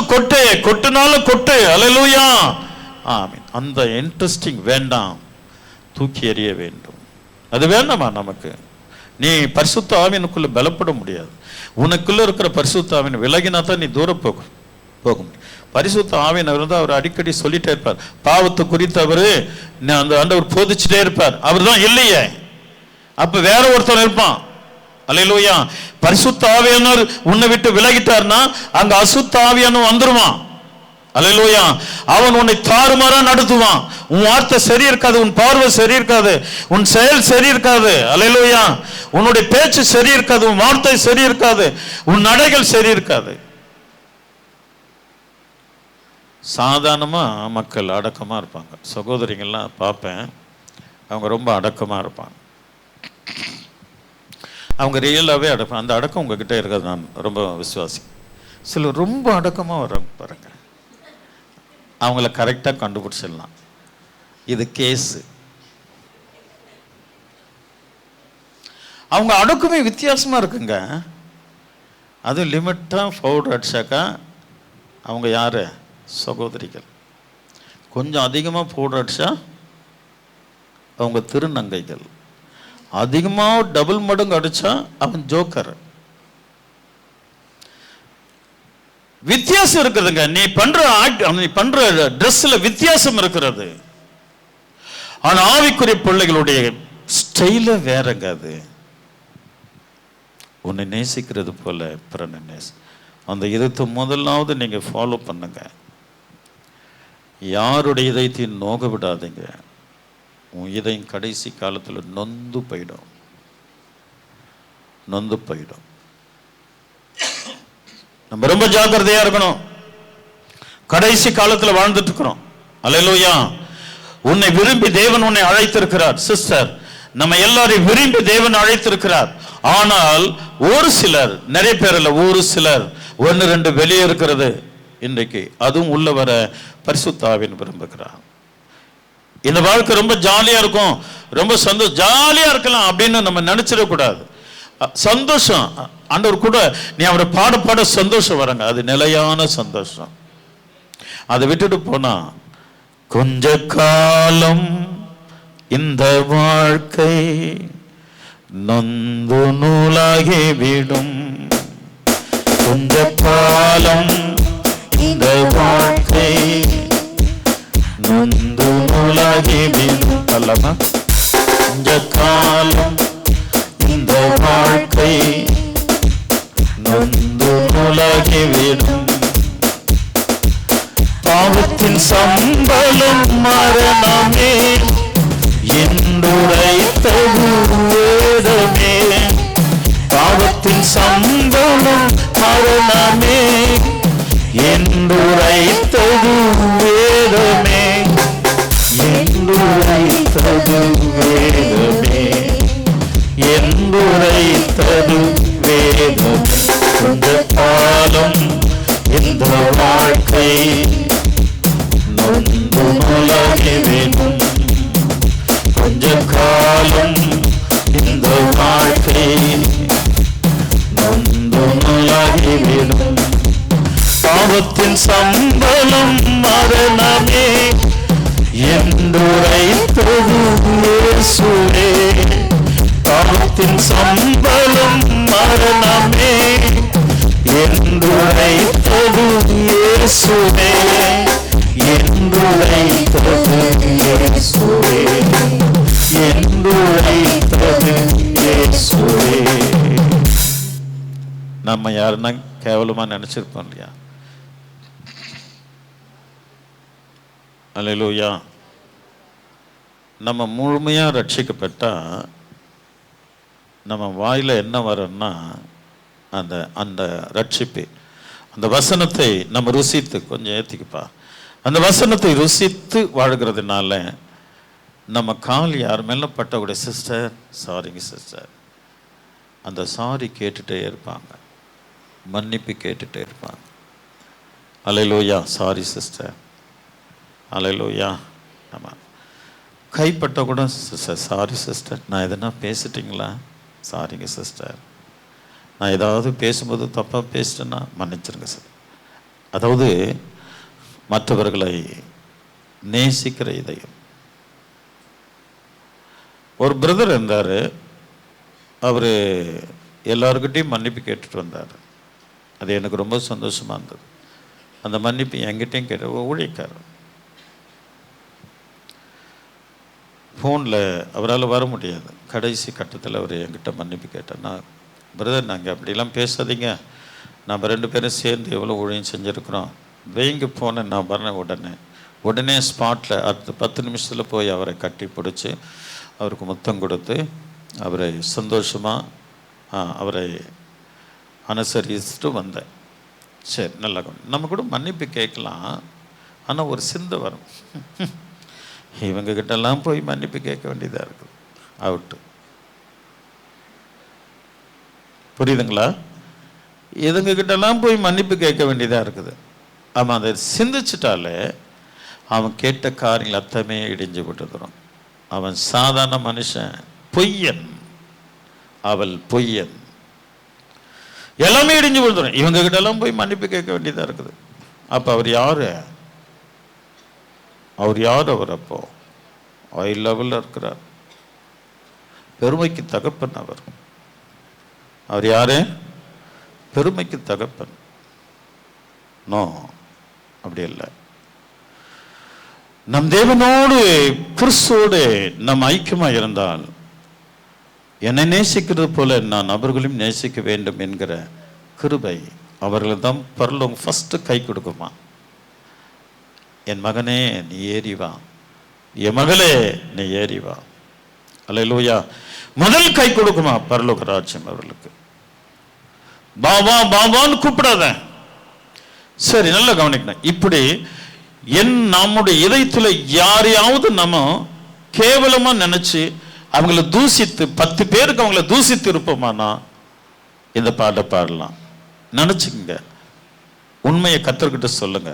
கொட்டுனாலும் கொட்டு. அல்லேலூயா. ஆமென். அந்த இன்ட்ரெஸ்டிங் வேண்டாம், தூக்கி எறிய வேண்டும். அது வேண்டாமா நமக்கு? நீ பரிசுத்த ஆவியினுக்குள்ள பலப்பட முடியாது. உனக்குள்ள இருக்கிற பரிசுத்த ஆவியின் விலகினா தான் நீ தூரம் போகும். பரிசுத்த ஆவியினர் தான் அவர் அடிக்கடி சொல்லிட்டே இருப்பார். பாவத்தை குறித்து அவரு அந்த ஆண்டவர் போதிச்சுட்டே இருப்பார். அவர் தான் இல்லையே, அப்ப வேற ஒருத்தர் இருப்பான். அல்லேலூயா. பரிசுத்த ஆவியானவர் உன்னை விட்டு விலகிட்டார்னா அங்க அசுத்த ஆவியானவர் வந்துருவான். அல்லேலூயா. அவன் உன்னை தாறுமாறா நடத்துவான். உன் வார்த்தை சரி இருக்காது, உன் பார்வை சரி இருக்காது, உன் செயல் சரி இருக்காது. அல்லேலூயா. உன்னுடைய பேச்சு சரி இருக்காது, உன் வார்த்தை சரி இருக்காது, உன் நடைகள் சரி இருக்காது. சாதாரணமா மக்கள் அடக்கமா இருப்பாங்க. சகோதரிங்கள்லாம் பார்ப்பேன், அவங்க ரொம்ப அடக்கமா இருப்பாங்க. அவங்க ரியலாகவே அடக்கம். அந்த அடக்கம் உங்ககிட்ட இருக்காது, நான் ரொம்ப விசுவாசி. சிலர் ரொம்ப அடக்கமாக வர்றாங்க பாருங்க, அவங்கள கரெக்டாக கண்டுபிடிச்சிடலாம். இது கேஸு. அவங்க அடுக்குமே வித்தியாசமாக இருக்குங்க. அதுவும் லிமிட்டாக பவுடர் அடிச்சாக்கா அவங்க யார்? சகோதரிகள். கொஞ்சம் அதிகமாக பவுடர் அடித்தா அவங்க திருநங்கைகள். அதிகமாக டபுள் மடங்கு அடித்தா அவன் ஜோக்கர். வித்தியாசம் இருக்குதுங்க. நீ பண்ற ட்ரெஸ்ல வித்தியாசம் இருக்கிறது. ஆனா ஆவிக்குரிய பிள்ளைகளுடைய ஸ்டைல வேறங்க. அது உன்னை நேசிக்கிறது போல பிறனை அந்த இதயத்தை முதலாவது நீங்க ஃபாலோ பண்ணுங்க. யாருடைய இதயத்தையும் நோக விடாதீங்க. உன் இதயம் கடைசி காலத்தில் நொந்து போயிடும். நம்ம ரொம்ப ஜாக்கிரதையா இருக்கணும். கடைசி காலத்தில் வாழ்ந்துட்டு இருக்கிறோம். அல்லேலூயா. உன்னை விரும்பி தேவன் உன்னை அழைத்திருக்கிறார். சிஸ்டர், நம்ம எல்லாரையும் விரும்பி தேவன் அழைத்திருக்கிறார். ஆனால் ஒரு சிலர், நிறைய பேர் இல்ல, ஒரு சிலர், 1-2 வெளியே இருக்கிறது இன்றைக்கு. அதுவும் உள்ள வர பரிசுத்த ஆவியின் விரும்புகிறார். இந்த வாழ்க்கை ரொம்ப ஜாலியா இருக்கும், ரொம்ப ஜாலியா இருக்கலாம் அப்படின்னு நம்ம நினைச்சிடக்கூடாது. சந்தோஷம், ஆண்டவர் கூட நீ அவரை பாட சந்தோஷம் வரங்க. அது நிலையான சந்தோஷம். அதை விட்டுட்டு போனா கொஞ்ச காலம் இந்த வாழ்க்கை நொந்து நூலாகி விடும். கொஞ்ச காலம் இந்த வாழ்க்கை நொந்து நூலாகி விடும். அல்லமா, கொஞ்ச காலம் இந்த வாழ்க்கை நொந்து நூலாகி விடும். பாவத்தின் சம்பளம் மரணமே என்றுரைத்தது வேதமே. பாவத்தின் சம்பளம் மரணமே என்றுரைத்தது வேதமே. என்றுரைத்தது வேதமே. என்றுரைத்தது வேதமே. கொஞ்ச காலம் இந்த வாழ்க்கை நொந்து நூலாகி விடும். கொஞ்ச காலம் இந்த வாழ்க்கை நொந்து நூலாகி விடும். பாவத்தின் சம்பளம் மரணமே என்றுரைத்தது இயேசுவே. பாவத்தின் சம்பளம் மரணமே என்றுரைத்தது இயேசுவே. என்றுரைத்தது இயேசுவே. என்றுரைத்தது இயேசுவே. நம்ம யாருன்னா கேவலமா நினைச்சிருப்போம் இல்லையா? அல்லேலூயா. நம்ம முழுமையா ரட்சிக்கப்பட்டா நம்ம வாயில என்ன வரும்னா அந்த அந்த ரட்சிப்பு, அந்த வசனத்தை நம்ம ருசித்து, கொஞ்சம் ஏற்றிக்குப்பா, அந்த வசனத்தை ருசித்து வாழ்கிறதுனால நம்ம கால் யார் மேலே பட்டக்கூடிய, சிஸ்டர் சாரிங்க சிஸ்டர், அந்த சாரி கேட்டுகிட்டே இருப்பாங்க, மன்னிப்பு கேட்டுகிட்டே இருப்பாங்க. அல்லேலூயா. சாரி சிஸ்டர், அல்லேலூயா. ஆமாம். கைப்பட்ட கூட சிஸ்டர் சாரி சிஸ்டர், நான் எதனா பேசிட்டிங்களா? சாரிங்க சிஸ்டர், நான் ஏதாவது பேசும்போது தப்பாக பேசிட்டேன்னா மன்னிச்சிருங்க சார். அதாவது மற்றவர்களை நேசிக்கிற இதயம். ஒரு பிரதர் இருந்தார், அவர் எல்லாருக்கிட்டையும் மன்னிப்பு கேட்டுட்டு வந்தார். அது எனக்கு ரொம்ப சந்தோஷமாக இருந்தது. அந்த மன்னிப்பு என்கிட்டையும் கேட்ட ஊழியக்காரர். ஃபோனில் அவரால் வர முடியாது. கடைசி கட்டத்தில் அவர் என்கிட்ட மன்னிப்பு கேட்டார். நான், பிரதர் நாங்கள் அப்படிலாம் பேசாதீங்க, நம்ம 2 பேரும் சேர்ந்து எவ்வளோ ஊழியம் செஞ்சுருக்குறோம், வைங்க போனேன், நான் வரேன். உடனே ஸ்பாட்டில் அடுத்த 10 நிமிஷத்தில் போய் அவரை கட்டி பிடிச்சி அவருக்கு முத்தம் கொடுத்து அவரை சந்தோஷமாக அவரை அனுசரிச்சுட்டு வந்தேன். சரி, நல்லா நம்ம கூட மன்னிப்பு கேட்கலாம். ஆனால் ஒரு சிந்தை வரும், இவங்ககிட்டெல்லாம் போய் மன்னிப்பு கேட்க வேண்டியதாக இருக்குது. அவுட்டு. புரியுதுங்களா? இதுங்ககிட்டெல்லாம் போய் மன்னிப்பு கேட்க வேண்டியதாக இருக்குது. ஆமாம், அதை சிந்திச்சிட்டாலே அவன் கேட்ட காரியங்கள் அத்தமே இடிஞ்சு விட்டுதுரும். அவன் சாதாரண மனுஷன், பொய்யன், அவள் பொய்யன், எல்லாமே இடிஞ்சு விழுந்துடும். இவங்க கிட்ட எல்லாம் போய் மன்னிப்பு கேட்க வேண்டியதா இருக்குது. அப்ப அவர் யாரு? அவர் அப்போ ஹை லெவல்ல இருக்கிறார். பெருமைக்கு தகப்பன் அவர் யாரு? பெருமைக்கு தகப்பன். நோ, அப்படி இல்லை. நம் தேவனோடு கிறிஸ்துவோடு நம் ஐக்கியமா இருந்தால், என்னை நேசிக்கிறது போல நான் அவர்களையும் நேசிக்க வேண்டும் என்கிற கிருபை அவர்கள் தான் பரலோகம் ஃபர்ஸ்ட் கை கொடுக்குமா. என் மகனே நீ ஏறி வா, என் மகளே நீ ஏறி வா. அல்லேலூயா. முதல் கை கொடுக்குமா பரலோக ராஜ்யம் அவர்களுக்கு. பாபா பாபான்னு கூப்பிடாத. சரி, நல்லா கவனிக்கணும். இப்படி நம்முடைய இதயத்துல யாரையாவது நம்ம கேவலமா நினைச்சு அவங்கள தூசித்து 10 பேருக்கு அவங்கள தூசித்து இருப்போமானா இந்த பாட்டை பாடலாம். நினைச்சுங்க, உண்மையை கத்தர்கிட்ட சொல்லுங்க.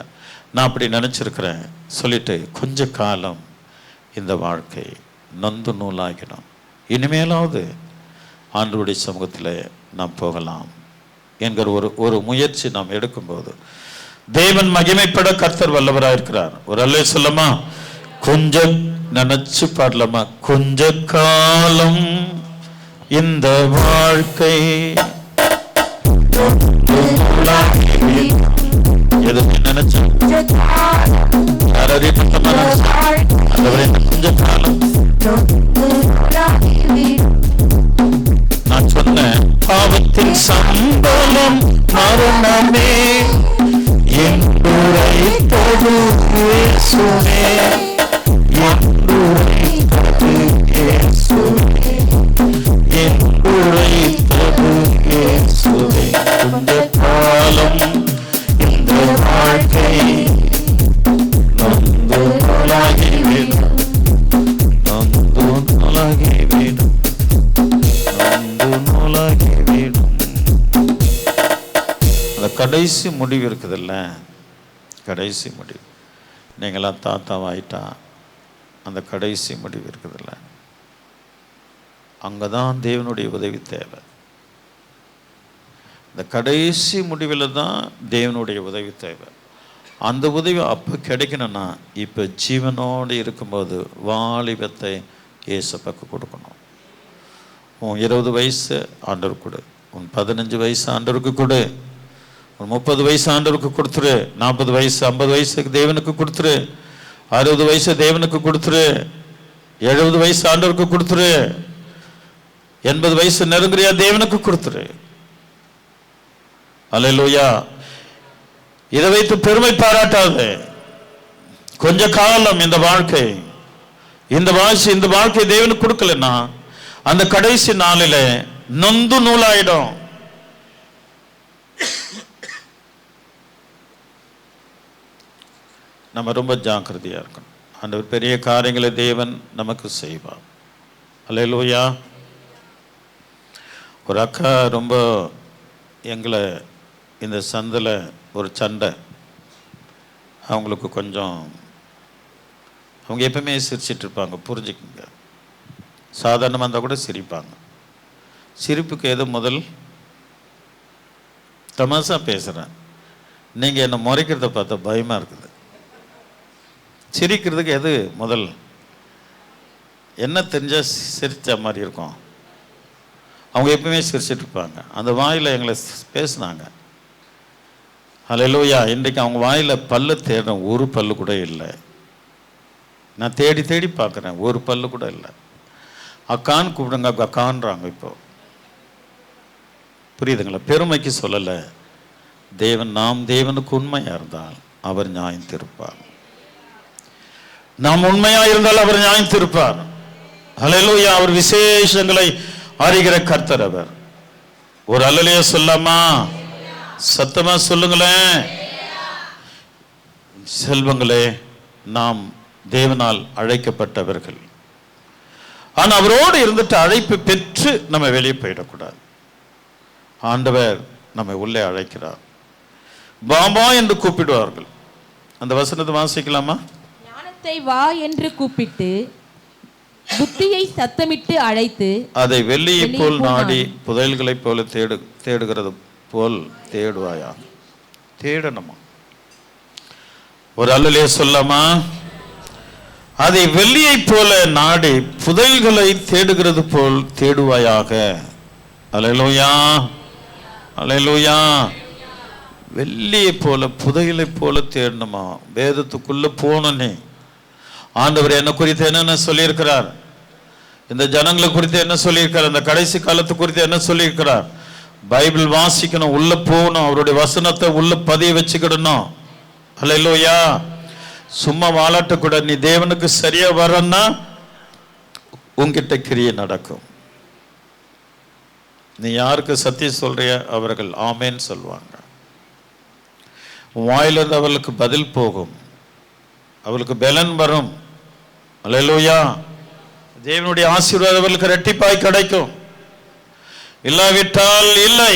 நான் அப்படி நினைச்சிருக்கிறேன் சொல்லிட்டு கொஞ்ச காலம் இந்த வாழ்க்கை நொந்து நூலாகிடும். இனிமேலாவது ஆண்டவருடைய சமூகத்தில் நாம் போகலாம் என்கிற ஒரு முயற்சி நாம் எடுக்கும்போது தேவன் மகிமைப்பட கர்த்தர் வல்லவராக இருக்கிறார். ஒரு அல்லே சொல்லமா? கொஞ்சம் நினைச்சு பாடலாமா? கொஞ்ச காலம் இந்த வாழ்க்கை எதுவுமே நினைச்சு கொஞ்ச காலம் நான் சொன்னேன், பாவத்தின் சம்பளம் மரணமே என்றுரைத்தது இயேசுவே, என்றுரைத்தது இயேசுவே, என்றுரைத்தது இயேசுவே. கொஞ்ச காலம் இந்த வாழ்க்கை நொந்து நூலாகிவிடும், நொந்து நூலாகிவிடும், நொந்து நூலாகிவிடும். அந்த கடைசி முடிவு இருக்குதுல்ல, கடைசி முடிவு. நீங்களாம் தாத்தாவாயிட்டா அந்த கடைசி முடிவு இருக்குதுல்ல, அங்கதான் தேவனுடைய உதவி தேவை. இந்த கடைசி முடிவில் தான் தேவனுடைய உதவி தேவை. அந்த உதவி அப்போ கிடைக்கணும்னா இப்போ ஜீவனோடு இருக்கும்போது வாலிபத்தை ஏசப்பாக்கு கொடுக்கணும். உன் 20 வயசு ஆண்டவருக்கு கொடு, உன் 15 வயசு ஆண்டவருக்கு கொடு, உன் 30 வயசு ஆண்டவருக்கு கொடுத்துரு, 40 வயசு 50 வயசுக்கு தேவனுக்கு கொடுத்துரு, 60 வயசு தேவனுக்கு கொடுத்துரு, 70 வயசு ஆண்டவருக்கு கொடுத்துரு, 80 வயசு நெருங்குறியா தேவனுக்கு கொடுத்துரு. அல்லேலூயா. இதை வைத்து பெருமை பாராட்டாது. கொஞ்ச காலம் இந்த வாழ்க்கை தேவனுக்கு கொடுக்கலன்னா அந்த கடைசி நாளில நொந்து நூலாயிடும். நம்ம ரொம்ப ஜாக்கிரதையா இருக்கணும். அந்த பெரிய காரியங்களை தேவன் நமக்கு செய்வார். அல்லேலூயா. ஒரு அக்கா ரொம்ப எங்களை இந்த சந்தில் ஒரு சண்டை, அவங்களுக்கு கொஞ்சம், அவங்க எப்பவுமே சிரிச்சிட்டு இருப்பாங்க, புரிஞ்சுக்குங்க. சாதாரணமாக இருந்தால் கூட சிரிப்பாங்க. சிரிப்புக்கு எது முதல்? தமாசா பேசுகிறேன், நீங்கள் என்னை முறைக்கிறத பார்த்தா பயமாக இருக்குது. சிரிக்கிறதுக்கு எது முதல்? என்ன தெரிஞ்சால் சிரித்த மாதிரி இருக்கும். அவங்க எப்பவுமே சிரிச்சிட்டு இருப்பாங்க. அந்த வாயில் எங்களை பேசுனாங்க. அல்லேலூயா. இன்றைக்கு அவங்க வாயில் பல்லு தேடுறேன், ஒரு பல்லு கூட இல்லை. நான் தேடி தேடி பார்க்குறேன், ஒரு பல்லு கூட இல்லை. அக்கான்னு கூப்பிடுங்க, அக்கான்றாங்க. இப்போ புரியுதுங்களா? பெருமைக்கு சொல்லலை. நாம் தேவனுக்கு உண்மையாக இருந்தால் அவர் நியாயம் தீர்ப்பார். நாம் உண்மையாக இருந்தால் அவர் நியாயம் தீர்ப்பார். அல்லேலூயா. அவர் விசேஷங்களை அறிகிற கர்த்தர் அவர். ஒரு அல்லேலூயா சொல்லாமா? சத்தமா சொல்லுங்களேன். செல்வங்களே, நாம் தேவனால் அழைக்கப்பட்டவர்கள். ஆனால் அவரோடு இருந்துட்டு அழைப்பு பெற்று நம்ம வெளியே போயிடக்கூடாது. ஆண்டவர் நம்மை உள்ளே அழைக்கிறார். பாபா என்று கூப்பிடுவார்கள். அந்த வசனத்தை வாசிக்கலாமா? ஞானத்தை வா என்று கூப்பிட்டு புத்தியை சத்தமிட்டு அழைத்து அதை வெள்ளியை போல் நாடி புதையல்களைப் போல தேடுகிறது போல் தேடுவாயா. தேடணுமா? ஒரு அல்லலே சொல்லாமா? அதை வெள்ளியை போல நாடி புதையல்களை தேடுகிறது போல் தேடுவாயாக. அல்லேலூயா, அல்லேலூயா. வெள்ளியை போல புதையலை போல தேடணுமா? வேதத்துக்குள்ள போனே ஆண்டவர் என்ன குறித்து என்னென்ன சொல்லியிருக்கிறார், இந்த ஜனங்களை குறித்து என்ன சொல்லியிருக்கிறார், இந்த கடைசி காலத்து குறித்து என்ன சொல்லியிருக்கிறார். பைபிள் வாசிக்கணும், உள்ள போகணும், அவருடைய வசனத்தை உள்ள பதிய வச்சுக்கிடணும். அல்லேலூயா. சும்மா வாழாட்ட கூட நீ தேவனுக்கு சரியா வரன்னா உன்கிட்ட கிரியை நடக்கும். நீ யாருக்கு சத்தியம் சொல்றிய அவர்கள் ஆமேன்னு சொல்லுவாங்க. வாயிலிருந்து அவர்களுக்கு பதில் போகும், அவளுக்கு பலன் வரும். அல்லேலூயா. தேவனுடைய ஆசீர்வாதம் அவர்களுக்கு இரட்டிப்பாய் கிடைக்கும். இல்லாவிட்டால் இல்லை.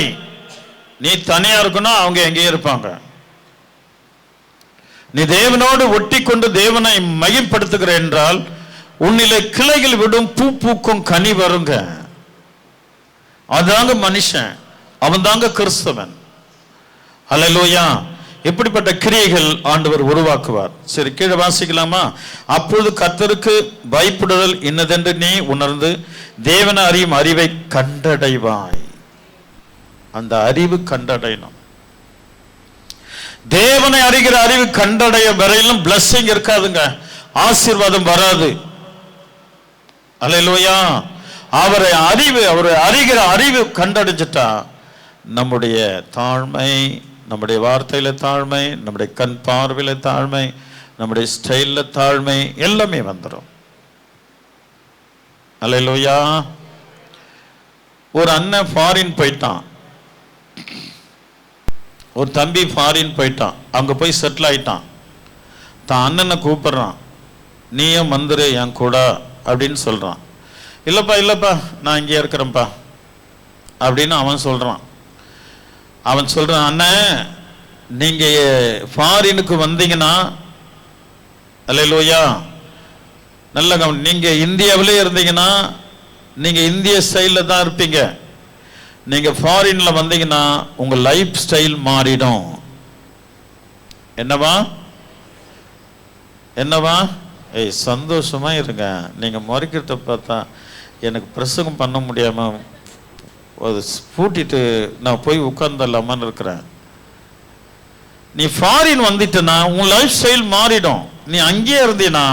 நீ தனியா இருக்கணும், அவங்க எங்கேயே இருப்பாங்க. நீ தேவனோடு ஒட்டி கொண்டு தேவனை மகிமைப்படுத்துகிற என்றால் உன்னிலே கிளைகள் விடும், பூ பூக்கும், கனி வருங்க. அதாங்க மனுஷன், அவன் தாங்க கிறிஸ்தவன். அல்லேலூயா. எப்படிப்பட்ட கிரியைகள் ஆண்டவர் உருவாக்குவார். சரி, கீழே வாசிக்கலாமா? அப்பொழுது கர்த்தருக்கு பயப்படுதல் இன்னதென்று நீ உணர்ந்து தேவனை அறியும் அறிவை கண்டடைவாய். அந்த அறிவு கண்டடையணும். தேவனை அறிகிற அறிவு கண்டடைய வரையிலும் பிளஸிங் இருக்காதுங்க, ஆசீர்வாதம் வராது. அல்லேலூயா. அவரை அறிகிற அறிவு கண்டடைஞ்சிட்டா நம்முடைய தாழ்மை, நம்முடைய வார்த்தையில தாழ்மை, நம்முடைய கண் பார்வையில தாழ்மை, நம்முடைய ஸ்டைல்ல தாழ்மை எல்லாமே வந்துடும். அல்லேலூயா. ஒரு அண்ணன் ஃபாரின் போயிட்டான், ஒரு தம்பி ஃபாரின் போயிட்டான், அங்க போய் செட்டில் ஆயிட்டான். தான் அண்ணனை கூப்பிடுறான், நீயும் வந்துரு என் கூட அப்படின்னு சொல்றான். இல்லப்பா நான் இங்கே இருக்கிறேன்ப்பா அப்படின்னு அவன் சொல்றான். அண்ணன் நீங்க ஃபாரினுக்கு வந்தீங்கன்னா, அல்லேலூயா, நல்ல நீங்க இந்தியாவிலே இருந்தீங்கன்னா நீங்க இந்திய ஸ்டைல்ல தான் இருப்பீங்க. நீங்க ஃபாரின்ல வந்தீங்கன்னா உங்க லைஃப் ஸ்டைல் மாறிடும். என்னவா சந்தோஷமா இருங்க. நீங்க முறைக்கிறத பார்த்தா எனக்கு பிரசங்கம் பண்ண முடியாம பூட்டிட்டு நான் போய் உட்கார்ந்துடலாமான்னு இருக்கிறேன். நீ ஃபாரின் வந்துட்டனா உன் லைஃப் ஸ்டைல் மாறிடும். நீ அங்கேயே இருந்தீன்னா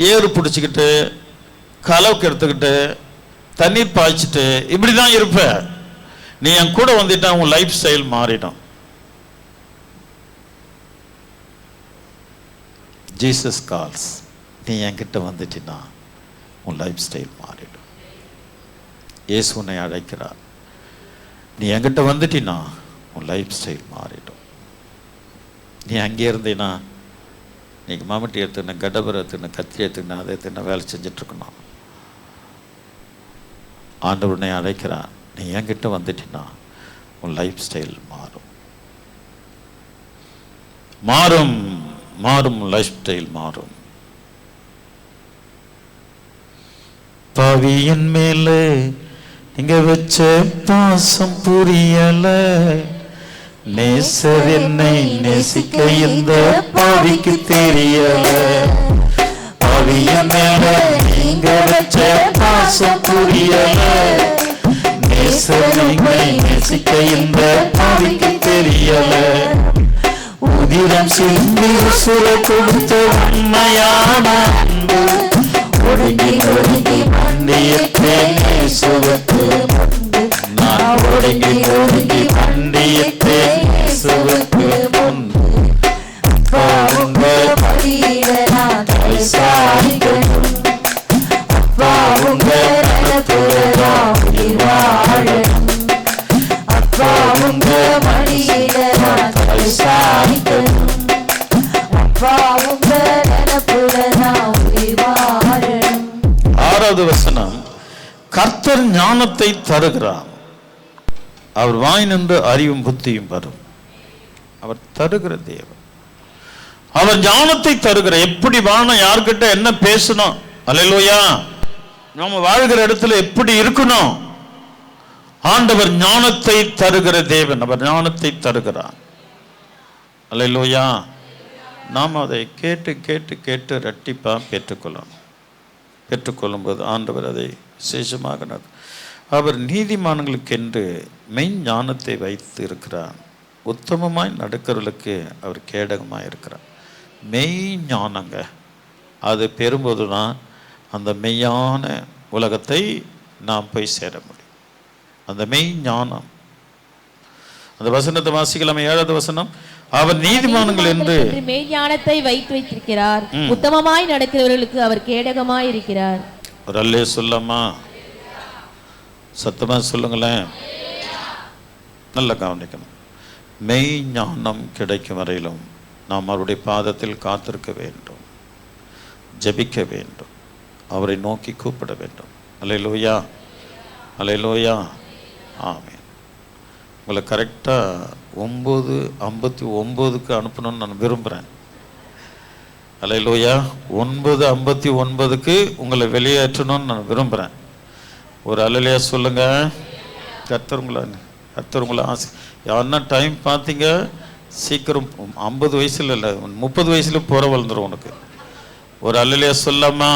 ஏறு பிடிச்சிக்கிட்டு, கலவுக்கு எடுத்துக்கிட்டு, தண்ணீர் பாய்ச்சிட்டு இப்படிதான் இருப்ப. நீ என் கூட வந்துட்டா உன் லைஃப் ஸ்டைல் மாறிடும். Jesus calls. நீ என்கிட்ட வந்துட்டீன்னா உன் லைஃப் ஸ்டைல் மாறிடும். இயேசு உன்னை அழைக்கிறார். நீ என்கிட்ட வந்துட்டீன்னா உன் லைஃப் ஸ்டைல் மாறிடும். நீ அங்கே இருந்தீன்னா நீங்க மாமட்டி எடுத்துன, கடபரை எடுத்துன, கத்தி எடுத்துன, அதை எடுத்துன வேலை செஞ்சுட்டு இருக்கணும். ஆண்டவர் உன்னை அழைக்கிறார். நீ என்கிட்ட வந்துட்டீன்னா உன் லைஃப் ஸ்டைல் மாறும். லைஃப் ஸ்டைல் மாறும். பாவியின் மேல நீங்க வச்ச பாசம் புரியல. நேசர் என்னை நேசிக்க இந்த பாவிக்கு தெரியல. பாவியின் மேல நீங்க வச்ச பாசம் புரியல. நேசர் என்னை நேசிக்க இந்த பாவிக்கு தெரியல. உதிரம் சிந்தி உசுர கொடுத்த உண்மையான அன்பு ஒடுங்கி ஒடுங்கி மண்டியத்தேன் இயேசுவுக்கு முன்பு. நான் ஒடுங்கி ஒடுங்கி மண்டியத்தேன் இயேசுவுக்கு முன்பு. அப்பா உங்க படியில நான் தலை சாய்க்கணும். அப்பா உங்க நலத்தோட நான் உயிர் வாழணும். அப்பா உங்க மடியில நான் தலை சாய்க்கணும். அப்பா உங்க நலப்புல நான் உயிர் வாழணும். 6வது வசனம், கர்த்தர் ஞானத்தை தருகிறார், அவர் வாய் நின்று அறிவும் புத்தியும் வரும். அவர் தருகிற தேவன். அவர் ஞானத்தை தருகிற, எப்படி வாழணும், யார்கிட்ட என்ன பேசணும், அல்லேலூயா, நம்ம வாழ்கிற இடத்துல எப்படி இருக்கணும். ஆண்டவர் ஞானத்தை தருகிற தேவன், அவர் ஞானத்தை தருகிறார். அல்லேலூயா. நாம் அதை கேட்டு கேட்டு கேட்டு இரட்டிப்பா பெற்றுக்கொள்ளணும். பெற்றுக்கொள்ளும்போது ஆண்டவர் அதை விசேஷமாக அவர் நீதிமான்களுக்கென்று மெய் ஞானத்தை வைத்து இருக்கிறார். உத்தமமாய் நடக்கிறவர்களுக்கு அவர் கேடகமாக இருக்கிறார். மெய் ஞானங்க, அது பெறும்போது தான் அந்த மெய்யான உலகத்தை நாம் போய் சேர முடியும். அந்த மெய் ஞானம், அந்த வசனத்தை வாசிக்கலாம். 7வது வசனம், அவர் நீதிமான்கள் என்று மெய்ஞானத்தை வைத்திருக்கிறார், உத்தமமாய் நடக்கிறவர்களுக்கு அவர் கேடகமாய் இருக்கிறார். ஒரு அல்லே சொல்லாமா, சத்தமா சொல்லுங்களேன். நல்ல கவனிக்கணும். மெய் ஞானம் கிடைக்கும் வரையிலும் நாம் அவருடைய பாதத்தில் காத்திருக்க வேண்டும், ஜெபிக்க வேண்டும், அவரை நோக்கி கூப்பிட வேண்டும். அல்லேலூயா, அல்லேலூயா, ஆமென். உங்களை கரெக்டாக 9:59 அனுப்பணும்னு நான் விரும்புகிறேன். அல்லேலூயா. 9:59 உங்களை வெளியேற்றணும்னு நான் விரும்புகிறேன். ஒரு அல்லேலூயா சொல்லுங்க. கர்த்தர் ஆசை. யாருன்னா டைம் பார்த்தீங்க, சீக்கிரம் 50 வயசுல இல்லை, 30 வயசுல புற வளர்ந்துடும் உனக்கு. ஒரு அல்லேலூயா சொல்லாமா?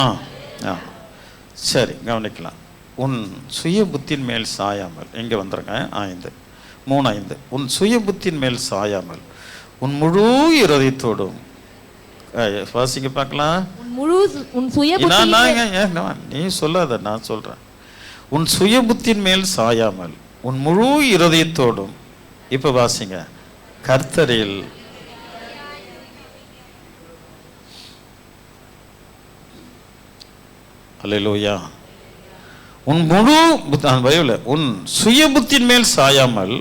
சரி, கவனிக்கலாம். உன் சுய புத்தின் மேல் சாயாமல், இங்கே வந்துடுங்க. 3:5 உன் சுய புத்தின் மேல் சாயாமல் உன் முழு இருதயத்தோடும், வாசிங்க பார்க்கலாம். நீ சொல்லாத, நான் சொல்றேன். உன் சுய புத்தின் மேல் சாயாமல் உன் முழு இருதயத்தோடும், இப்ப வாசிங்க, கர்த்தரில் அல்லேலூயா. உன் முழு உன் சுய புத்தின் மேல் சாயாமல்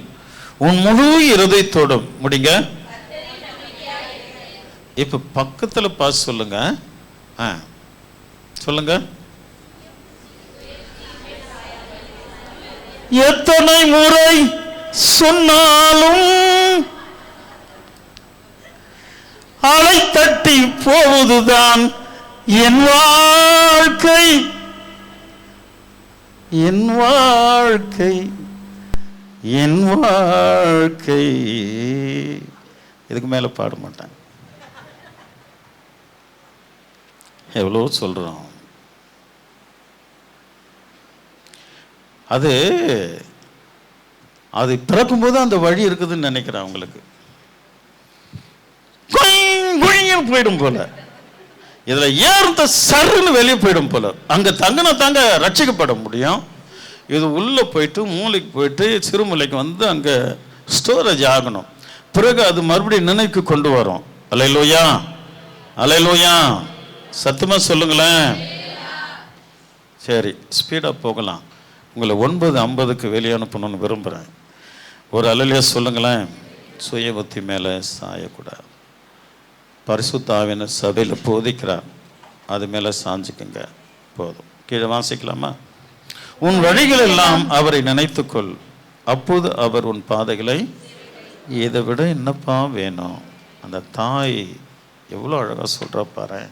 உன் முழு இருதயத்தோடும், முடிங்க. இப்ப பக்கத்துல பார்த்து சொல்லுங்க. சொல்லுங்க. எத்தனை முறை சொன்னாலும் அலை தட்டி போவதுதான் என் வாழ்க்கை, என் வாழ்க்கை, என் வாழ்க்கை. இதுக்கு மேல பாட மாட்டாங்க. எவ்வளோ சொல்றோம். அது அது பிறக்கும்போது அந்த வழி இருக்குதுன்னு நினைக்கிறேன். அவங்களுக்கு போயிடும் போல, இதுல ஏறுத்த சருன்னு வெளியே போயிடும் போல. அங்க தங்கினா தாங்க ரட்சிக்கப்பட முடியும். இது உள்ள போயிட்டு மூளைக்கு போயிட்டு சிறுமூளைக்கு வந்து அங்க ஸ்டோரேஜ் ஆகணும். பிறகு அது மறுபடியும் நினைவுக்கு கொண்டு வரும். அல்லேலூயா, அல்லேலூயா. சத்தமா சொல்லுங்களேன். சரி, ஸ்பீடா போகலாம். உங்களை 9:50 வெளியே அனுப்பணும்னு விரும்புகிறேன். ஒரு அல்லேலூயா சொல்லுங்களேன். சுய புத்தி மேலே சாயக்கூடாது. பரிசுத்த ஆவியான சபையில் போதிக்கிறார், அது மேலே சாஞ்சிக்குங்க, போதும். கீழே வாசிக்கலாமா? உன் வழிகள் எல்லாம் அவரை நினைத்துக்கொள், அப்போது அவர் உன் பாதைகளை, இதை விட என்னப்பா வேணும்? அந்த தாய் எவ்வளோ அழகாக சொல்கிறா பாரு.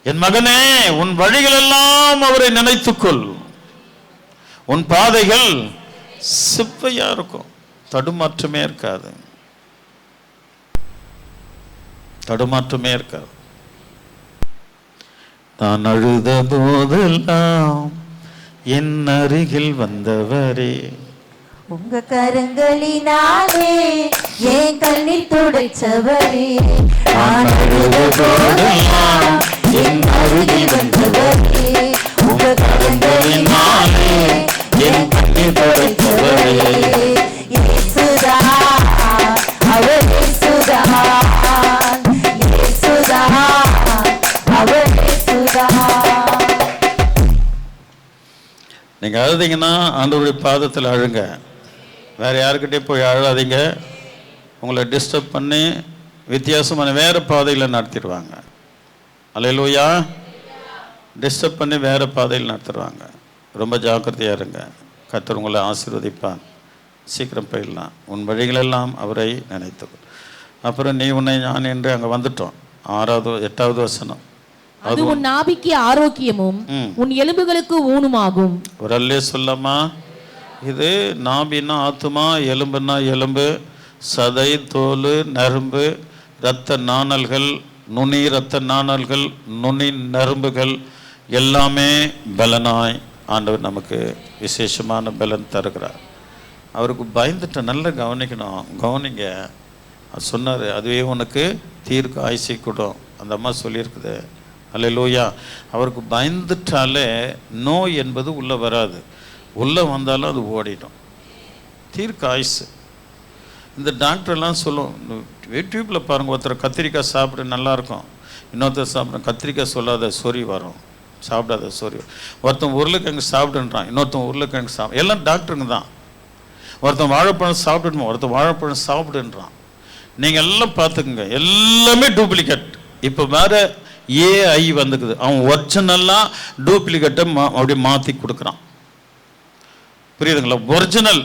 என் மகனே, உன் வழிகள் எல்லாம் அவரை நினைத்துக்கொள், உன் பாதைகள் சிப்பையா இருக்கும், தடுமாற்றமே இருக்காது, தடுமாற்றமே இருக்காது. நான் அழுத போதெல்லாம் என் அருகில் வந்தவரே, உங்க கரங்களினாலே என் கண்ணீர் துடைச்சவரே. நான் அழுத போதெல்லாம் என் அருகில் வந்தவரே, உங்க கரங்களினாலே என் கண்ணீர் துடைச்சவரே. இயேசுதான், அவர் இயேசுதான், இயேசுதான், அவர் இயேசுதான். நீங்க அழுதீங்கன்னா ஆண்டவருடைய பாதத்தில் அழுங்க, வேற யாருக்கிட்டே போய் அழாதீங்க. உங்களை டிஸ்டர்ப் பண்ணி வித்தியாசமான வேற பாதையில் நடத்திடுவாங்க. அல்லேலூயா. டிஸ்டர்ப் பண்ணி வேற பாதையில் நடத்திடுவாங்க. ரொம்ப ஜாக்கிரதையா இருங்க. கர்த்தர் உங்களை ஆசீர்வதிப்பான். சீக்கிரம் போயிடலாம். உன் வழிகளெல்லாம் அவரை நினைத்து. அப்புறம் நீ உன்னை நான் என்று அங்கே வந்துட்டோம். 8வது வசனம். அது உன் நாபிக்கு ஆரோக்கியமும் உன் எலும்புகளுக்கு ஊனுமாகும். ஒரு அல்லே சொல்லாமா? இது நாபின்னா ஆத்துமா, எலும்புன்னா எலும்பு, சதை, தோல், நரம்பு, இரத்த நாணல்கள், நுனி இரத்த நாணல்கள், நுனி நரம்புகள் எல்லாமே பலனாய் ஆண்டவர் நமக்கு விசேஷமான பலன் தருகிறார். அவருக்கு பயந்துட்ட நல்லா கவனிங்க. சொன்னார், அதுவே உனக்கு தீர்க்க ஆயுசை கூடும். அந்த அம்மா சொல்லியிருக்குது. அல்லேலூயா. அவருக்கு பயந்துட்டாலே நோய் என்பது உள்ளே வராது. உள்ளே வந்தாலும் அது ஓடிடும். தீர்க்க ஆயுசு. இந்த டாக்டர்லாம் சொல்லும், யூடியூப்பில் பாருங்கள், ஒருத்தர் கத்திரிக்காய் சாப்பிட நல்லாயிருக்கும், இன்னொருத்தர் சாப்பிட கத்திரிக்காய் சொல்லாத சொறி வரும், சாப்பிடாத சொறி. ஒருத்தன் உருளைக்கிழங்கு சாப்பிடுன்றான், இன்னொருத்தன் உருளைக்கிழங்கு எல்லாம் டாக்டருங்க தான். ஒருத்தன் வாழைப்பழம் சாப்பிடணும், ஒருத்தன் வாழைப்பழம் சாப்பிடுன்றான். நீங்கள் எல்லாம் பார்த்துக்குங்க, எல்லாமே டூப்ளிகேட். இப்போ வேறு ஏஐ வந்துக்குது. அவன் ஒரிஜினல்லாம் டூப்ளிகேட்டை அப்படியே மாற்றி கொடுக்குறான். புரியுதுங்களா? ஒரிஜினல்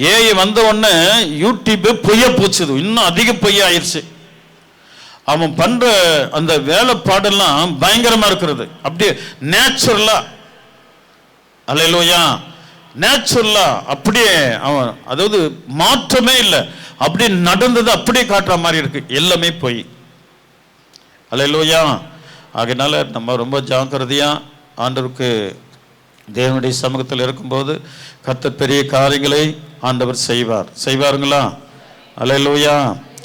ஏஐ வந்த உடனே யூடியூப்பு பொய்ய போச்சுது, இன்னும் அதிக பொய்ய ஆயிடுச்சு. அவன் பண்ணுற அந்த வேலைப்பாடெல்லாம் பயங்கரமாக இருக்கிறது. அப்படியே நேச்சுரலாக, அல்லேலூயா, நேச்சுரலாக அப்படியே அவன், அதாவது மாற்றமே இல்லை, அப்படியே நடந்தது அப்படியே காட்டுற மாதிரி இருக்கு. எல்லாமே பொய். அல்லேலூயா. ஆகையினால நம்ம ரொம்ப ஜாக்கிரதையாக ஆண்டவருக்கு தேவனுடைய சமூகத்தில் இருக்கும்போது கர்த்தர் பெரிய காரியங்களை ஆண்டவர் செய்வாருங்களா? அல்லேலூயா.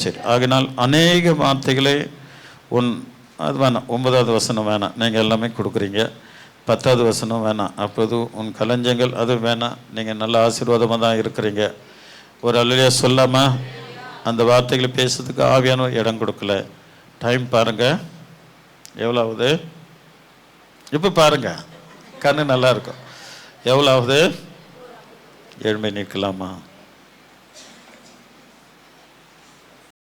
சரி. ஆகையினால் அநேக வார்த்தைகளே அது வேணாம். 9வது வசனம் வேணாம், நீங்கள் எல்லாமே கொடுக்குறீங்க. 10வது வசனம் வேணாம். அப்போது உன் களஞ்சங்கள் அது வேணாம். நீங்கள் நல்ல ஆசீர்வாதமாக தான் இருக்கிறீங்க. ஒரு அல்லேலூயா சொல்லாமல் அந்த வார்த்தைகளை பேசுறதுக்கு ஆவியான இடம் கொடுக்கல. டைம் பாருங்கள் எவ்வளோ ஆகுது. இப்போ பாருங்கள், கண்ணு நல்லா இருக்கும். எவ்வளோ ஆகுது? 7 மணி நிற்கலாமா?